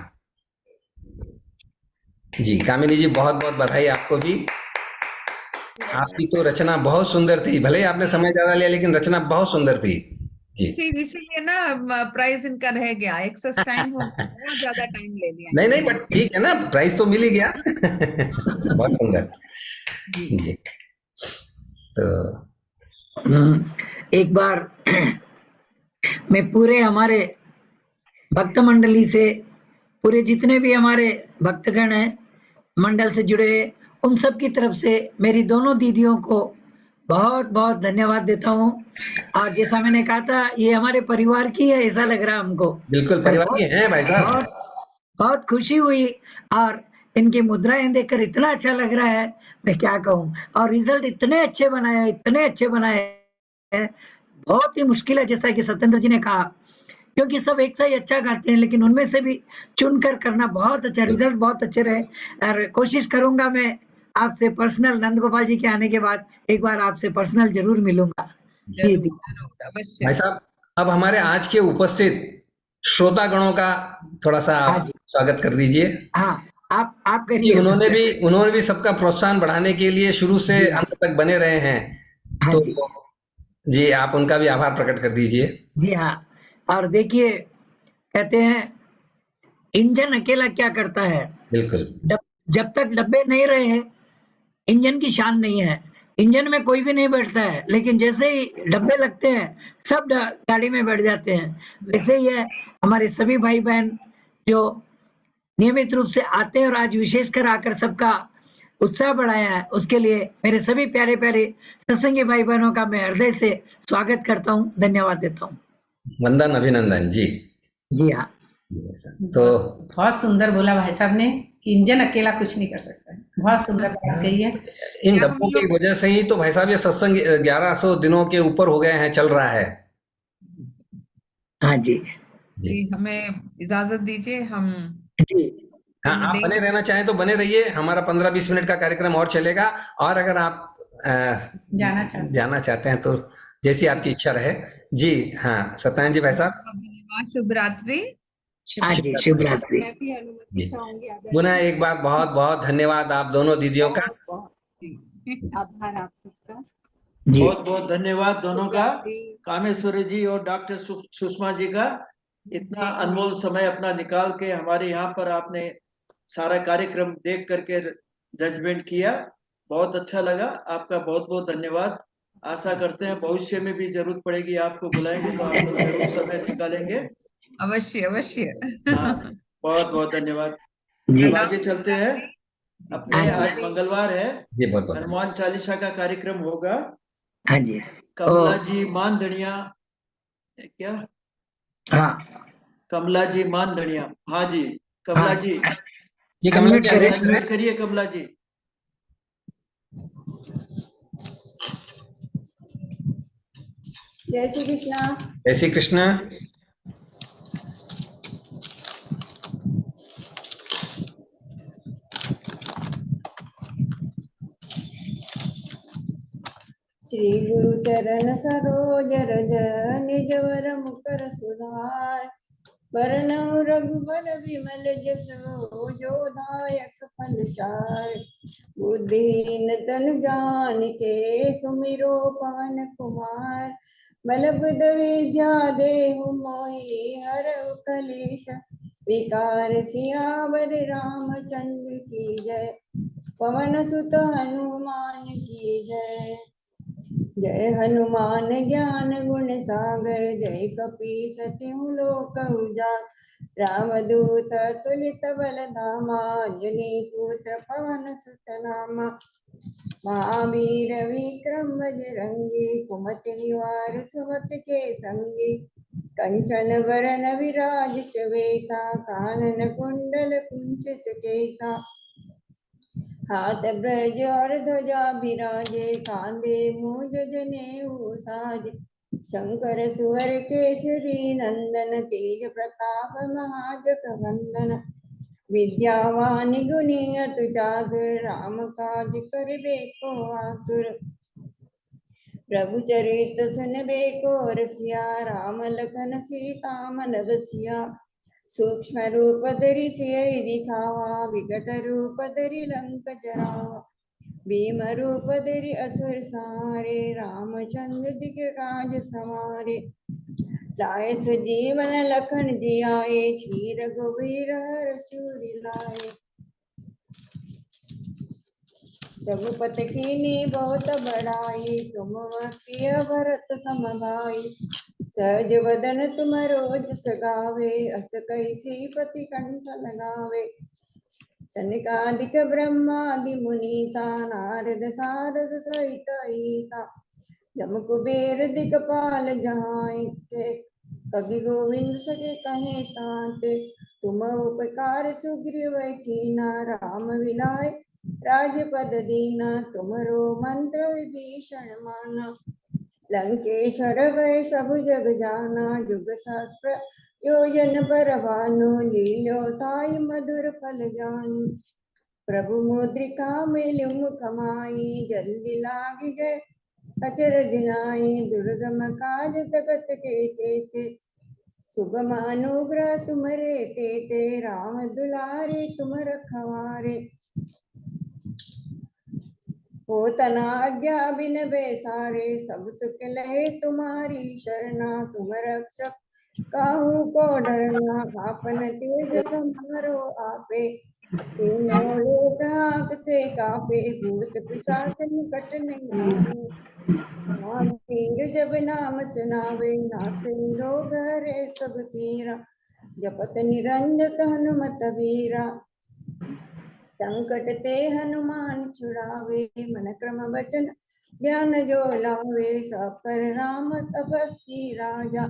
जी, कामिनी जी, बहुत बहुत बधाई आपको भी। आपकी तो रचना बहुत सुंदर थी, भले ही आपने समय ज्यादा लिया, लेकिन रचना बहुत सुंदर थी जी। इसीलिए ना प्राइज इनका रह गया, एक्सेस टाइम हो, बहुत ज्यादा टाइम ले लिया। नहीं नहीं, बट ठीक है ना, प्राइज तो मिल ही गया। बहुत सुंदर जी। तो एक बार मैं पूरे हमारे भक्त मंडली से, पूरे जितने भी हमारे भक्तगण हैं मंडल से जुड़े, उन सब की तरफ से मेरी दोनों दीदियों को बहुत बहुत धन्यवाद देता हूँ। और जैसा मैंने कहा था, ये हमारे परिवार की है, ऐसा लग रहा हमको। बिल्कुल परिवार की है भाई साहब। बहुत खुशी हुई, और इनकी मुद्राएं देखकर इतना अच्छा लग रहा है, मैं क्या कहूँ। और रिजल्ट इतने अच्छे बनाए, इतने अच्छे बनाए, बहुत ही मुश्किल है, जैसा कि सत्येंद्र जी ने कहा, क्योंकि सब एक से ही अच्छा गाते हैं, लेकिन उनमें से भी चुनकर करना बहुत अच्छा, रिजल्ट बहुत अच्छे रहे। और कोशिश करूंगा मैं आपसे पर्सनल, नंद गोपाल जी के आने के बाद एक बार आपसे पर्सनल जरूर मिलूंगा। जी भाई साहब, अब हमारे आज के उपस्थित श्रोतागणों का थोड़ा सा आप स्वागत कर दीजिए। हाँ, आप करिए। उन्होंने भी सबका प्रोत्साहन बढ़ाने के लिए शुरू से अंत तक बने रहे हैं, तो जी आप उनका भी आभार प्रकट कर दीजिए। जी हाँ, और देखिए, कहते हैं इंजन अकेला क्या करता है। बिल्कुल। जब तक डब्बे नहीं रहे, इंजन की शान नहीं है। इंजन में कोई भी नहीं बैठता है, लेकिन जैसे ही डब्बे लगते हैं, सब गाड़ी में बैठ जाते हैं। वैसे ही है हमारे सभी भाई बहन जो नियमित रूप से आते हैं, और आज विशेषकर आकर सबका उत्साह बढ़ाया है, उसके लिए मेरे सभी प्यारे प्यारे सत्संगी भाई बहनों का मैं हृदय से स्वागत करता हूँ, धन्यवाद देता हूँ। वंदन, अभिनंदन जी। जी हाँ। तो बहुत सुंदर बोला भाई साहब ने कि इंजन अकेला कुछ नहीं कर सकता है, बहुत सुंदर बात कही है। इन डब्बों की वजह से ही तो भाई साहब ये सत्संग 1100 दिनों के ऊपर हो गए हैं, चल रहा है। हाँ जी। जी, हमें इजाजत दीजिए, हम जी हाँ, आप बने रहना चाहें तो बने रहिए, हमारा 15-20 मिनट का कार्यक्रम और चलेगा। और अगर आप जाना चाहते हैं तो जैसी आपकी इच्छा रहे। जी हाँ, सत्यनारायण जी भाई साहब, शुभ रात्रि। हाँ जी, शुभ रात्रि। मैं भी अनुमति चाहूंगी। पुनः एक बार बहुत बहुत धन्यवाद आप दोनों दीदियों का। आभार आप सबका। बहुत बहुत धन्यवाद दोनों का, कामेश्वरी जी और डॉक्टर सुषमा जी का। इतना अनमोल समय अपना निकाल के हमारे यहाँ पर आपने सारा कार्यक्रम देख करके जजमेंट किया, बहुत अच्छा लगा। आपका बहुत बहुत धन्यवाद। आशा करते हैं भविष्य में भी जरूरत पड़ेगी, आपको बुलाएंगे तो आप लोग जरूर समय निकालेंगे। अवश्य अवश्य। हाँ, बहुत बहुत धन्यवाद। जी अब आगे चलते हैं। अपने हाँ जी। आज मंगलवार है, जी बहुत बहुत हनुमान चालीसा का कार्यक्रम होगा। हाँ जी। कमला ओ, जी मानधनिया, क्या हाँ कमला जी मानधनिया, हाँ जी कमला हाँ जी, जी कमला अनम्यूट जी करें। अनम्यूट करिए कमला जी। जय श्री कृष्णा। जय श्री कृष्ण। श्री गुरु चरण सरोज रज निज वर मुकर सुधार, वरनउ रघुबर विमल जसु जो दायक फल चार, बुद्धिहीन तनु जानिके सुमिरो पवन कुमार, बल बुध विद्या देहु मोहि हरउ कलेश विकार, सियावर रामचंद्र की जय, पवन सुत हनुमान की जय। जय हनुमान ज्ञान गुण सागर, जय कपीस तिहु लोक उजागर, रामदूत तुलित बल धामा, अंजनी पुत्र पवन सुत नामा, महावीर विक्रम बजरंगी, कुमति निवार सुमति के संगी, कंचन बरन विराज सुवेशा, कानन कुंडल कुंचित केसा, हाथ ब्रज और ध्वजा बिराजे, कांधे मूज जनेऊ साजे, शंकर सुवर केसरी नंदन, तेज प्रताप महाजगवंदन, विद्यावान गुणी अतु चातुर, राम काज करिबे को आतुर, प्रभु चरित सुनबे को रसिया, राम लखन सीता मन बसिया, सूक्ष्म रूप धरि सियहि दिखावा, विकट रूप धरि लंक जरावा, भीम रूप धरि असुर संहारे, रामचंद्र जी के काज सवारे, लाए सजीवन लखन जियाए, श्री रघुवीर हरषि लाए, रघुपति कीन्ही बहुत बड़ाई, तुम प्रिय भरत सम भाई, सहज वदन तुम रोज सगावे, अस कहि श्रीपति कंठ लगावे, सनकादिक ब्रह्मादि मुनीसा, नारद सारद सहित ईसा, जम कुबेर दिखपाल जहाँ ते, कवि गोविंद सके कहे ताते, तुम उपकार सुग्रीव कीना, राम विलाय राजपद दीना, तुमरो मंत्र विभीषण माना, लंकेश्वर वै सब जग जाना, जुग सहस्त्र योजन पर भानु, लील्यो ताई मधुर फल जानु, प्रभु मुद्रिका मेलि मुख माही, जल्दी लाग गए अचर जिनाई, दुर्गम काज तकत के सुगम अनुग्रह तुम्हारे तेते, राम दुलारे तुम रखवारे, हो तना आज्ञा बिन बेसारे, सब सुख लहे तुम्हारी शरणा, तुम रक्षक काहू को डरना, आपन तेज समारो आपे, तीनों लोक हांकते कापे, भूत पिशाच निकट नहीं आवे, महावीर जब नाम सुनावे, नासे रोग हरे सब पीरा, जपत निरंजन हनुमत वीरा, संकट ते हनुमान छुड़ावे, मन क्रम वचन ध्यान जो लावे, सब पर राम तपस्वी राजा,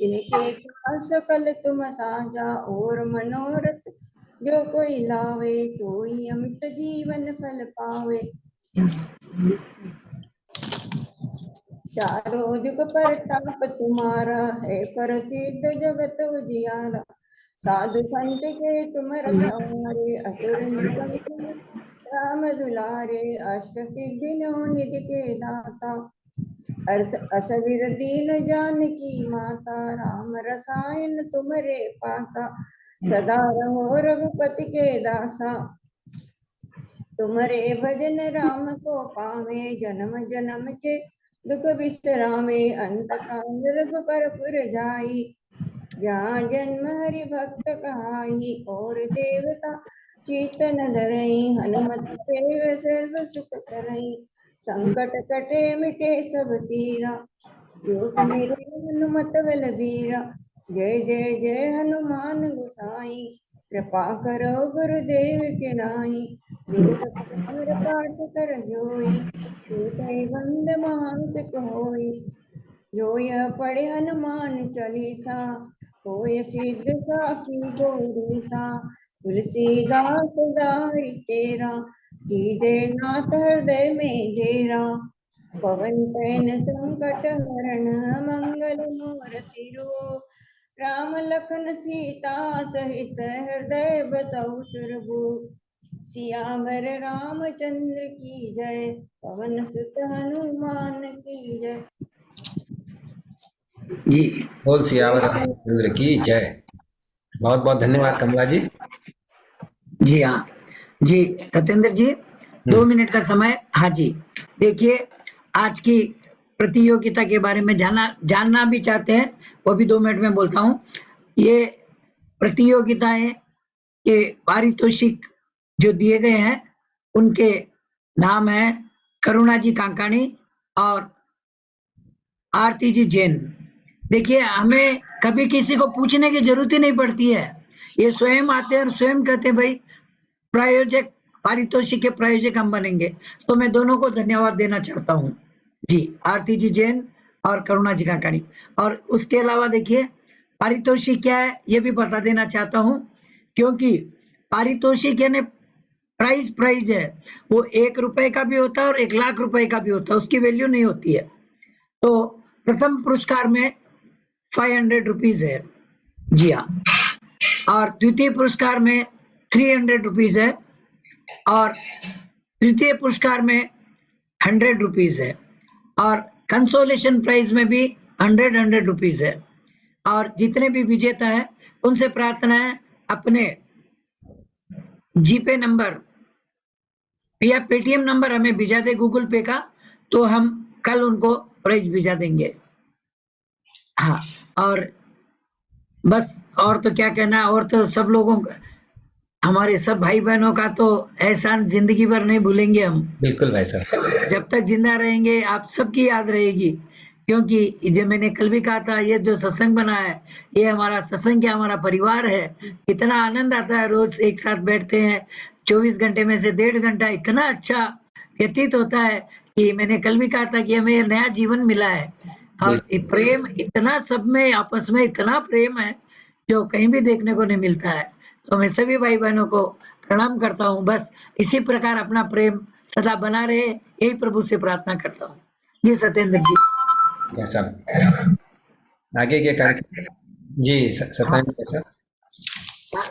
इनके काज सकल तुम साजा, और मनोरथ जो कोई लावे, सोई अमित जीवन फल पावे, चारों जुग परताप तुम्हारा है, प्रसिद्ध जगत उजियारा, साधु संत के तुम रखवारे, असुर निकंदन राम दुलारे, अष्ट सिद्धि नौ निधि के दाता, असविर दीन जानकी माता, राम रसायन तुम्हारे पाता, सदा रहो रघुपति के दासा, तुम्हारे भजन राम को पावे, जन्म जन्म के दुख बिसरावे, अंत काल रघुपरपुर जाई, जहाँ जन्म हरि भक्त कहाई, और देवता चेतन धरई, हनुमत सेव सर्व सुख करई, संकट कटे मिटे सब पीरा, जो सुमिरे हनुमत बलबीरा। जय जय जय हनुमान गोसाई, कृपा करो गुरुदेव के नाई। जो सब समर पाठ कर जोई, छूटै बंद महासुख होई। जो यह पढ़े हनुमान चालीसा, होय सिद्ध साखी गौरीसा। तुलसीदास सदारि तेरा, कीजय नाथ हृदय में डेरा। पवन तनय संकट हरण, मंगल मूर्ति रूप। राम लखन सीता सहित हृदय बसहु सुरभूप। सियावर रामचंद्र की जय, पवन सुत हनुमान की जय। जी बोल सियावर रामचंद्र की जय। बहुत बहुत धन्यवाद कमला जी। जी हाँ जी सत्येंद्र जी, 2 मिनट का समय। हाँ जी, देखिए आज की प्रतियोगिता के बारे में जानना भी चाहते हैं, वो भी 2 मिनट में बोलता हूँ। ये प्रतियोगिताएं के पारितोषिक जो दिए गए हैं उनके नाम है करुणा जी कांकाणी और आरती जी जैन। देखिए हमें कभी किसी को पूछने की जरूरत ही नहीं पड़ती है, ये स्वयं आते हैं और स्वयं कहते हैं भाई प्रायोजक, पारितोषिक के प्रायोजक हम बनेंगे। तो मैं दोनों को धन्यवाद देना चाहता हूँ जी, आरती जी जैन और करुणा जी कांकाणी। और उसके अलावा देखिए पारितोषिक क्या है ये भी बता देना चाहता हूँ, क्योंकि पारितोषिक यानी प्राइज है, वो 1 रुपए का भी होता है और 1 लाख रुपए का भी होता है, उसकी वैल्यू नहीं होती है। तो प्रथम पुरस्कार में 500 रुपीज है, जी हाँ, और द्वितीय पुरस्कार में 300 रुपीज है, और तृतीय पुरस्कार में 100 रुपीज है, और कंसोलेशन प्राइज में भी 100 रुपीज है। और जितने भी विजेता है उनसे प्रार्थना है अपने जीपे नंबर या पेटीएम नंबर हमें भेजा दे गूगल पे का, तो हम कल उनको प्राइज भेजा देंगे। हाँ, और बस और तो क्या कहना, और तो सब लोगों का, हमारे सब भाई बहनों का तो एहसान जिंदगी भर नहीं भूलेंगे हम। बिल्कुल भाई साहब, जब तक जिंदा रहेंगे आप सबकी याद रहेगी, क्योंकि जो मैंने कल भी कहा था, ये जो सत्संग बना है ये हमारा सत्संग क्या, हमारा परिवार है। इतना आनंद आता है, रोज एक साथ बैठते हैं, 24 घंटे में से 1.5 घंटा इतना अच्छा व्यतीत होता है कि मैंने कल भी कहा था कि हमें नया जीवन मिला है। और प्रेम इतना, सब में आपस में इतना प्रेम है जो कहीं भी देखने को नहीं मिलता है। तो मैं सभी भाई बहनों को प्रणाम करता हूँ, बस इसी प्रकार अपना प्रेम सदा बना रहे, यही प्रभु से प्रार्थना करता हूँ। जी सत्येंद्र जी, आगे के कार्यक्रम जी सत्येंद्र सर।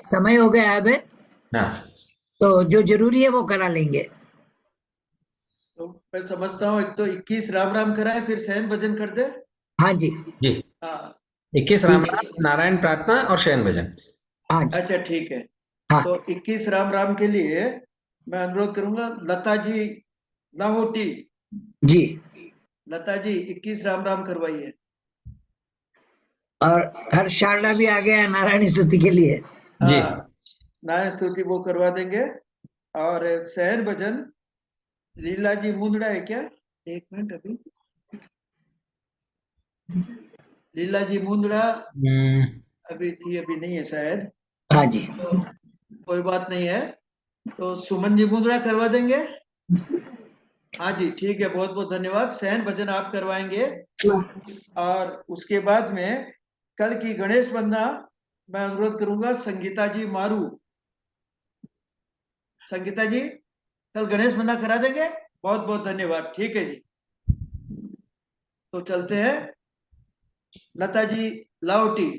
समय हो गया है अब, हाँ, तो जो जरूरी है वो करा लेंगे। तो मैं समझता हूँ एक तो 21 राम राम कराए, फिर शयन भजन कर दे। हाँ जी जी, हाँ 21 राम नारायण प्रार्थना और शयन भजन। अच्छा ठीक है। हाँ। तो 21 राम राम के लिए मैं अनुरोध करूंगा लता जी लाहौटी जी, लता जी 21 राम राम करवाइए। और हर शारदा भी आ गया है नारायणी स्तुति के लिए। जी, नारायण स्तुति वो करवा देंगे। और शहर भजन लीला जी मुंदड़ा है क्या? एक मिनट, अभी लीला जी मुंदड़ा अभी थी, अभी नहीं है शायद। हाँ जी, तो कोई बात नहीं है, तो सुमन जी मुंदड़ा करवा देंगे। हाँ जी ठीक है, बहुत बहुत धन्यवाद। शयन भजन आप करवाएंगे। और उसके बाद में कल की गणेश वंदना मैं अनुरोध करूंगा संगीता जी मारू। संगीता जी कल गणेश वंदना करा देंगे। बहुत बहुत धन्यवाद, ठीक है जी। तो चलते हैं लता जी लाहौटी।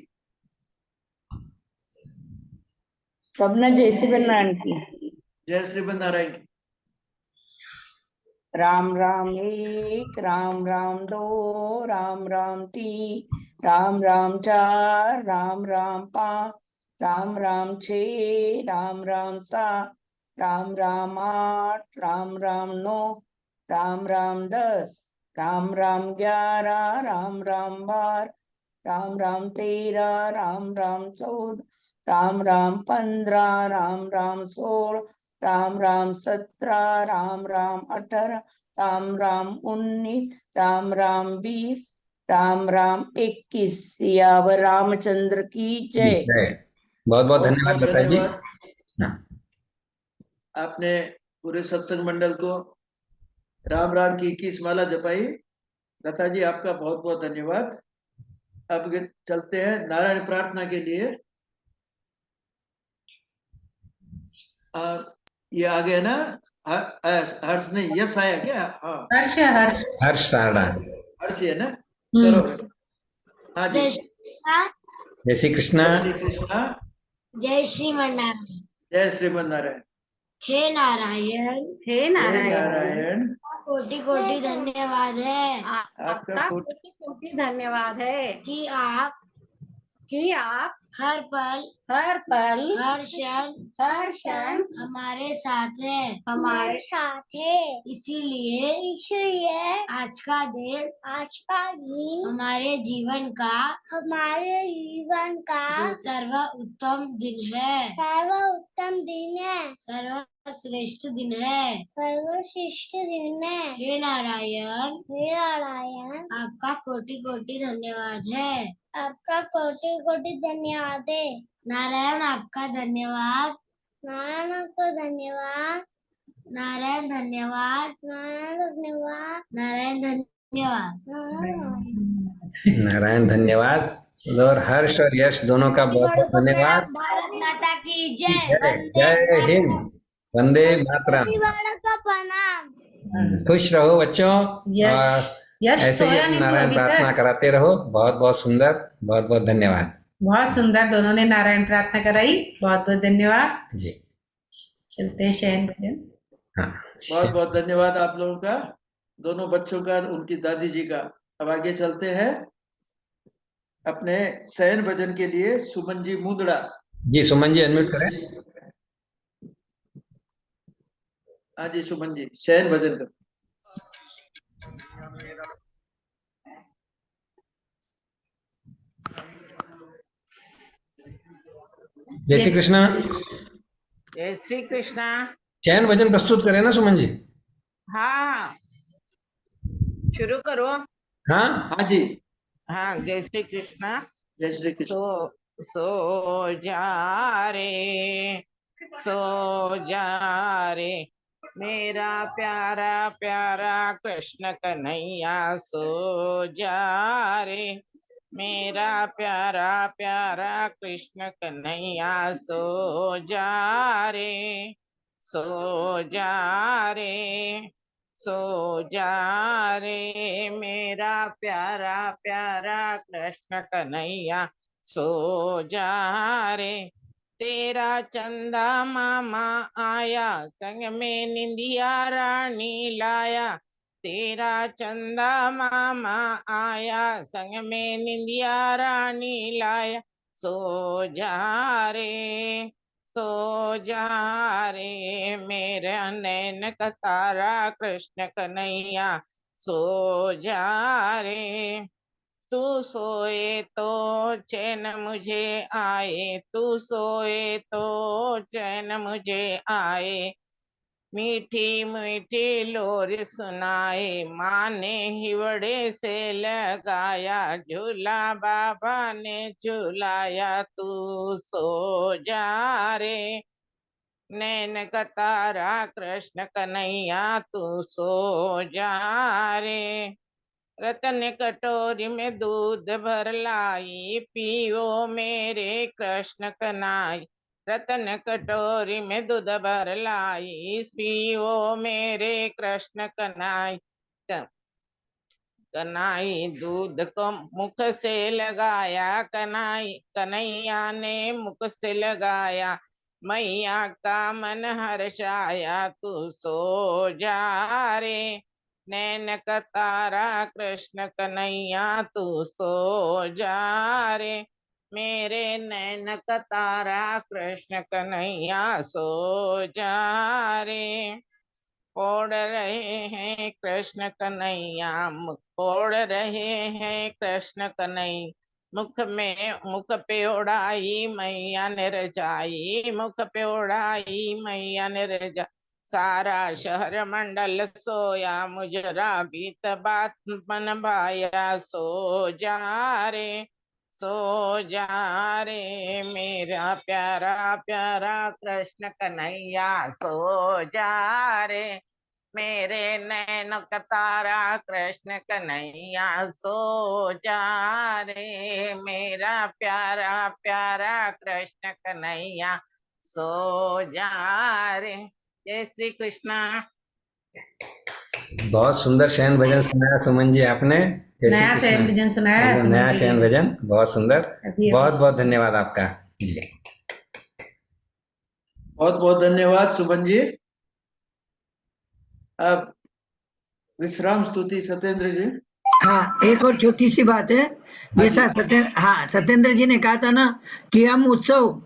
सबने जय श्री नारायण की। जय श्री नारायण की। राम राम एक, राम राम दो, राम राम तीन, राम राम चार, राम राम पाँच, राम राम छः, राम राम सात, राम राम आठ, राम राम नौ, राम राम 10, राम राम 11, राम राम 12, राम राम 13, राम राम 14, राम राम 15, राम राम 16, राम राम 17, राम राम 18, राम राम 19, राम राम 20, राम राम 21। सियावर रामचंद्र की जय। बहुत बहुत बहुत धन्यवाद बहुत लता जी। धन्यवाद। हाँ, आपने पूरे सत्संग मंडल को राम राम की 21 माला जपाई। लता जी आपका बहुत बहुत धन्यवाद। अब चलते हैं नारायण प्रार्थना के लिए। ये आ गया ना? हर्ष नहीं, यस आया क्या? हाँ, हर्ष हर्ष हर्ष सारडा। हर्ष है ना? करो। हाँ जी। जय श्री कृष्ण, जय श्री कृष्णा। जय श्री कृष्णा। जय श्रीमन्नारायण। जय श्रीमन नारायण। हे नारायण, हे हे नारायण, नारायण, कोटि कोटि धन्यवाद है आपका कोटि कोटि धन्यवाद है कि आप हर पल हर क्षण हमारे साथ है। इसीलिए आज का दिन हमारे जीवन का सर्वोत्तम दिन है, सर्वश्रेष्ठ दिन है। हे नारायण, आपका कोटि कोटि धन्यवाद है। नारायण आपका धन्यवाद। नारायण धन्यवाद। नारायण धन्यवाद। और हर्ष और यश दोनों का बहुत बहुत धन्यवाद। भारत माता की जय। जय जय हिंद, वंदे मातरम। का प्रणाम। खुश रहो बच्चों, यश और यश ऐसे ही सोया नहीं तू नारायण अभी प्रार्थना तक। कराते रहो। बहुत बहुत सुंदर, बहुत बहुत धन्यवाद बहुत सुंदर, दोनों ने नारायण प्रार्थना कराई, बहुत बहुत धन्यवाद। जी। चलते हैं शयन भजन। हाँ, बहुत बहुत धन्यवाद आप लोगों का, दोनों बच्चों का, उनकी दादी जी का। अब आगे चलते हैं अपने शयन भजन के लिए। सुमन जी मुंदड़ा। जी सुमन जी अनम्यूट करें। हाँ जी सुमन जी, शयन भजन कर। जय श्री कृष्णा। जय श्री कृष्णा। शयन भजन प्रस्तुत करें ना सुमन जी? हाँ, शुरू करो। हाँ हाँ जी। हाँ, जय श्री कृष्णा। जय श्री कृष्ण। सो जा रे, सो जा रे, मेरा प्यारा प्यारा कृष्ण कन्हैया, सो जा रे, मेरा प्यारा प्यारा कृष्ण कन्हैया, सो जा रे, सो जा रे, सो जा रे, मेरा प्यारा प्यारा कृष्ण कन्हैया, सो जा रे, तेरा चंदा मामा आया, संग में निंदिया रानी लाया, तेरा चंदा मामा आया, संग में निंदिया रानी लाया, सो जा रे, सो जा रे, मेरा नैन का तारा कृष्ण कन्हैया, सो जा रे, तू सोए तो चैन मुझे आए, तू सोए तो चैन मुझे आए, मीठी मीठी लोरी सुनाए, माँ ने हिवड़े से लगाया, झूला बाबा ने झूलाया, तू सो जा रे, नैन का तारा कृष्ण कन्हैया, तू सो जा रे, रतन कटोरी में दूध भर लाई, पियो मेरे कृष्ण कन्हैया, रतन कटोरी में दूध भर लाई, पियो मेरे कृष्ण कन्हैया, कन्हैया दूध को मुख से लगाया, कन्हैया ने मुख से लगाया, मैया का मन हर्षाया, तू सो जा रे, नैन का तारा कृष्ण कन्हैया, तू सो जा रे, मेरे नैन का तारा कृष्ण कन्हैया, सो जा रे, ओढ़ रहे हैं कृष्ण कन्हैया, मुख ओढ़ रहे हैं कृष्ण कन्हैया, मुख पे ओढ़ाई मैया ने रजाई, मुख पे ओढ़ाई मैया ने रजाई, सारा शहर मंडल सोया, मुजरा बीत बात मन भाया, सो जा रे मेरा प्यारा प्यारा कृष्ण कन्हैया, सो जा रे मेरे नैन का तारा कृष्ण कन्हैया, सो जा रे मेरा प्यारा प्यारा कृष्ण कन्हैया, सो जा रे। जय श्री कृष्णा। बहुत सुंदर शयन भजन सुनाया सुमन जी आपने। जय श्री नया कृष्ण। शयन भजन सुनाया है एकदम सुमन नया जी शयन ने। भजन, बहुत सुंदर। अभी बहुत बहुत धन्यवाद आपका जी। बहुत बहुत धन्यवाद सुमन जी। अब विश्राम स्तुति सत्येंद्र जी। हाँ, एक और छोटी सी बात है, जैसा सत्येंद्र जी ने कहा था ना कि हम उत्सव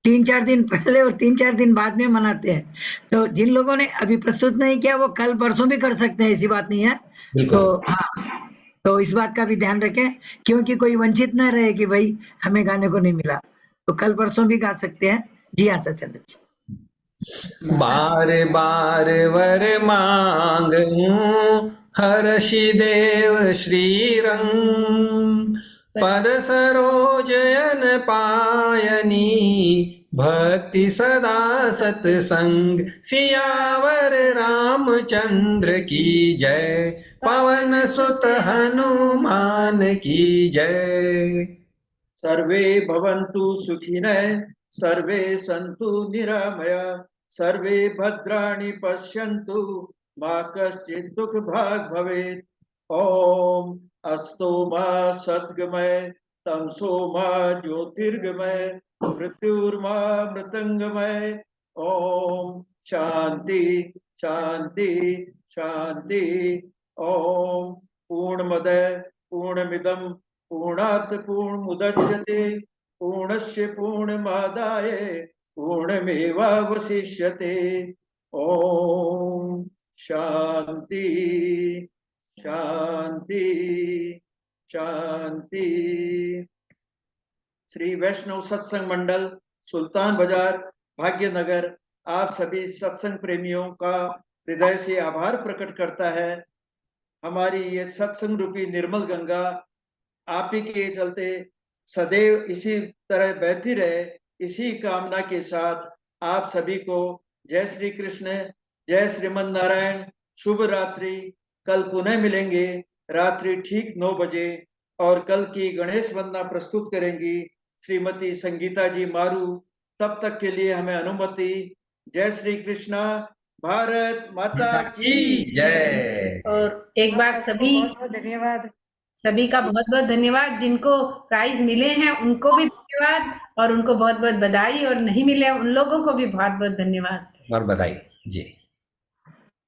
3-4 दिन पहले और 3-4 दिन बाद में मनाते हैं, तो जिन लोगों ने अभी प्रस्तुत नहीं किया वो कल परसों भी कर सकते हैं, ऐसी बात नहीं है। तो हाँ, तो इस बात का भी ध्यान रखें, क्योंकि कोई वंचित न रहे कि भाई हमें गाने को नहीं मिला, तो कल परसों भी गा सकते हैं। जी हाँ सत्येंद्र जी। बार बार वर मांगूं हर्षि देव श्रीरंग, पद सरोजयन पायनी भक्ति सदा सतसंग, सियावर रामचंद्र की जय, पवन सुत हनुमान की जय। सर्वे भवन्तु सुखिनः, सर्वे सन्तु निरामया, सर्वे भद्राणि पश्यन्तु, मा कश्चित् दुःखभाग् भवेत्। ओम अस्तो मा सद्गमय, तमसो मा ज्योतिर्गमय, मृत्युर्मा मृतंगमय। ओम शांति शांति शांति। ओम पूर्णमद पूर्णमिदं पूर्णात् पूर्णमुदच्यते, पूर्णस्य पूर्णमादाय पूर्णमेवावशिष्यते। ओम शांति शांति शांति। श्री वैष्णव सत्संग मंडल सुल्तान बाजार भाग्यनगर आप सभी सत्संग प्रेमियों का हृदय से आभार प्रकट करता है। हमारी ये सत्संग रूपी निर्मल गंगा आप ही के चलते सदैव इसी तरह बहती रहे, इसी कामना के साथ आप सभी को जय श्री कृष्ण, जय श्रीमन नारायण, शुभ रात्रि। कल पुनः मिलेंगे रात्रि ठीक 9 बजे और कल की गणेश वंदना प्रस्तुत करेंगी श्रीमती संगीता जी मारू। तब तक के लिए हमें अनुमति। जय श्री कृष्णा, भारत माता की जय। और एक बार सभी धन्यवाद, सभी का बहुत बहुत धन्यवाद। जिनको प्राइज मिले हैं उनको भी धन्यवाद और उनको बहुत बहुत बधाई, और नहीं मिले उन लोगों को भी बहुत बहुत धन्यवाद और बधाई जी।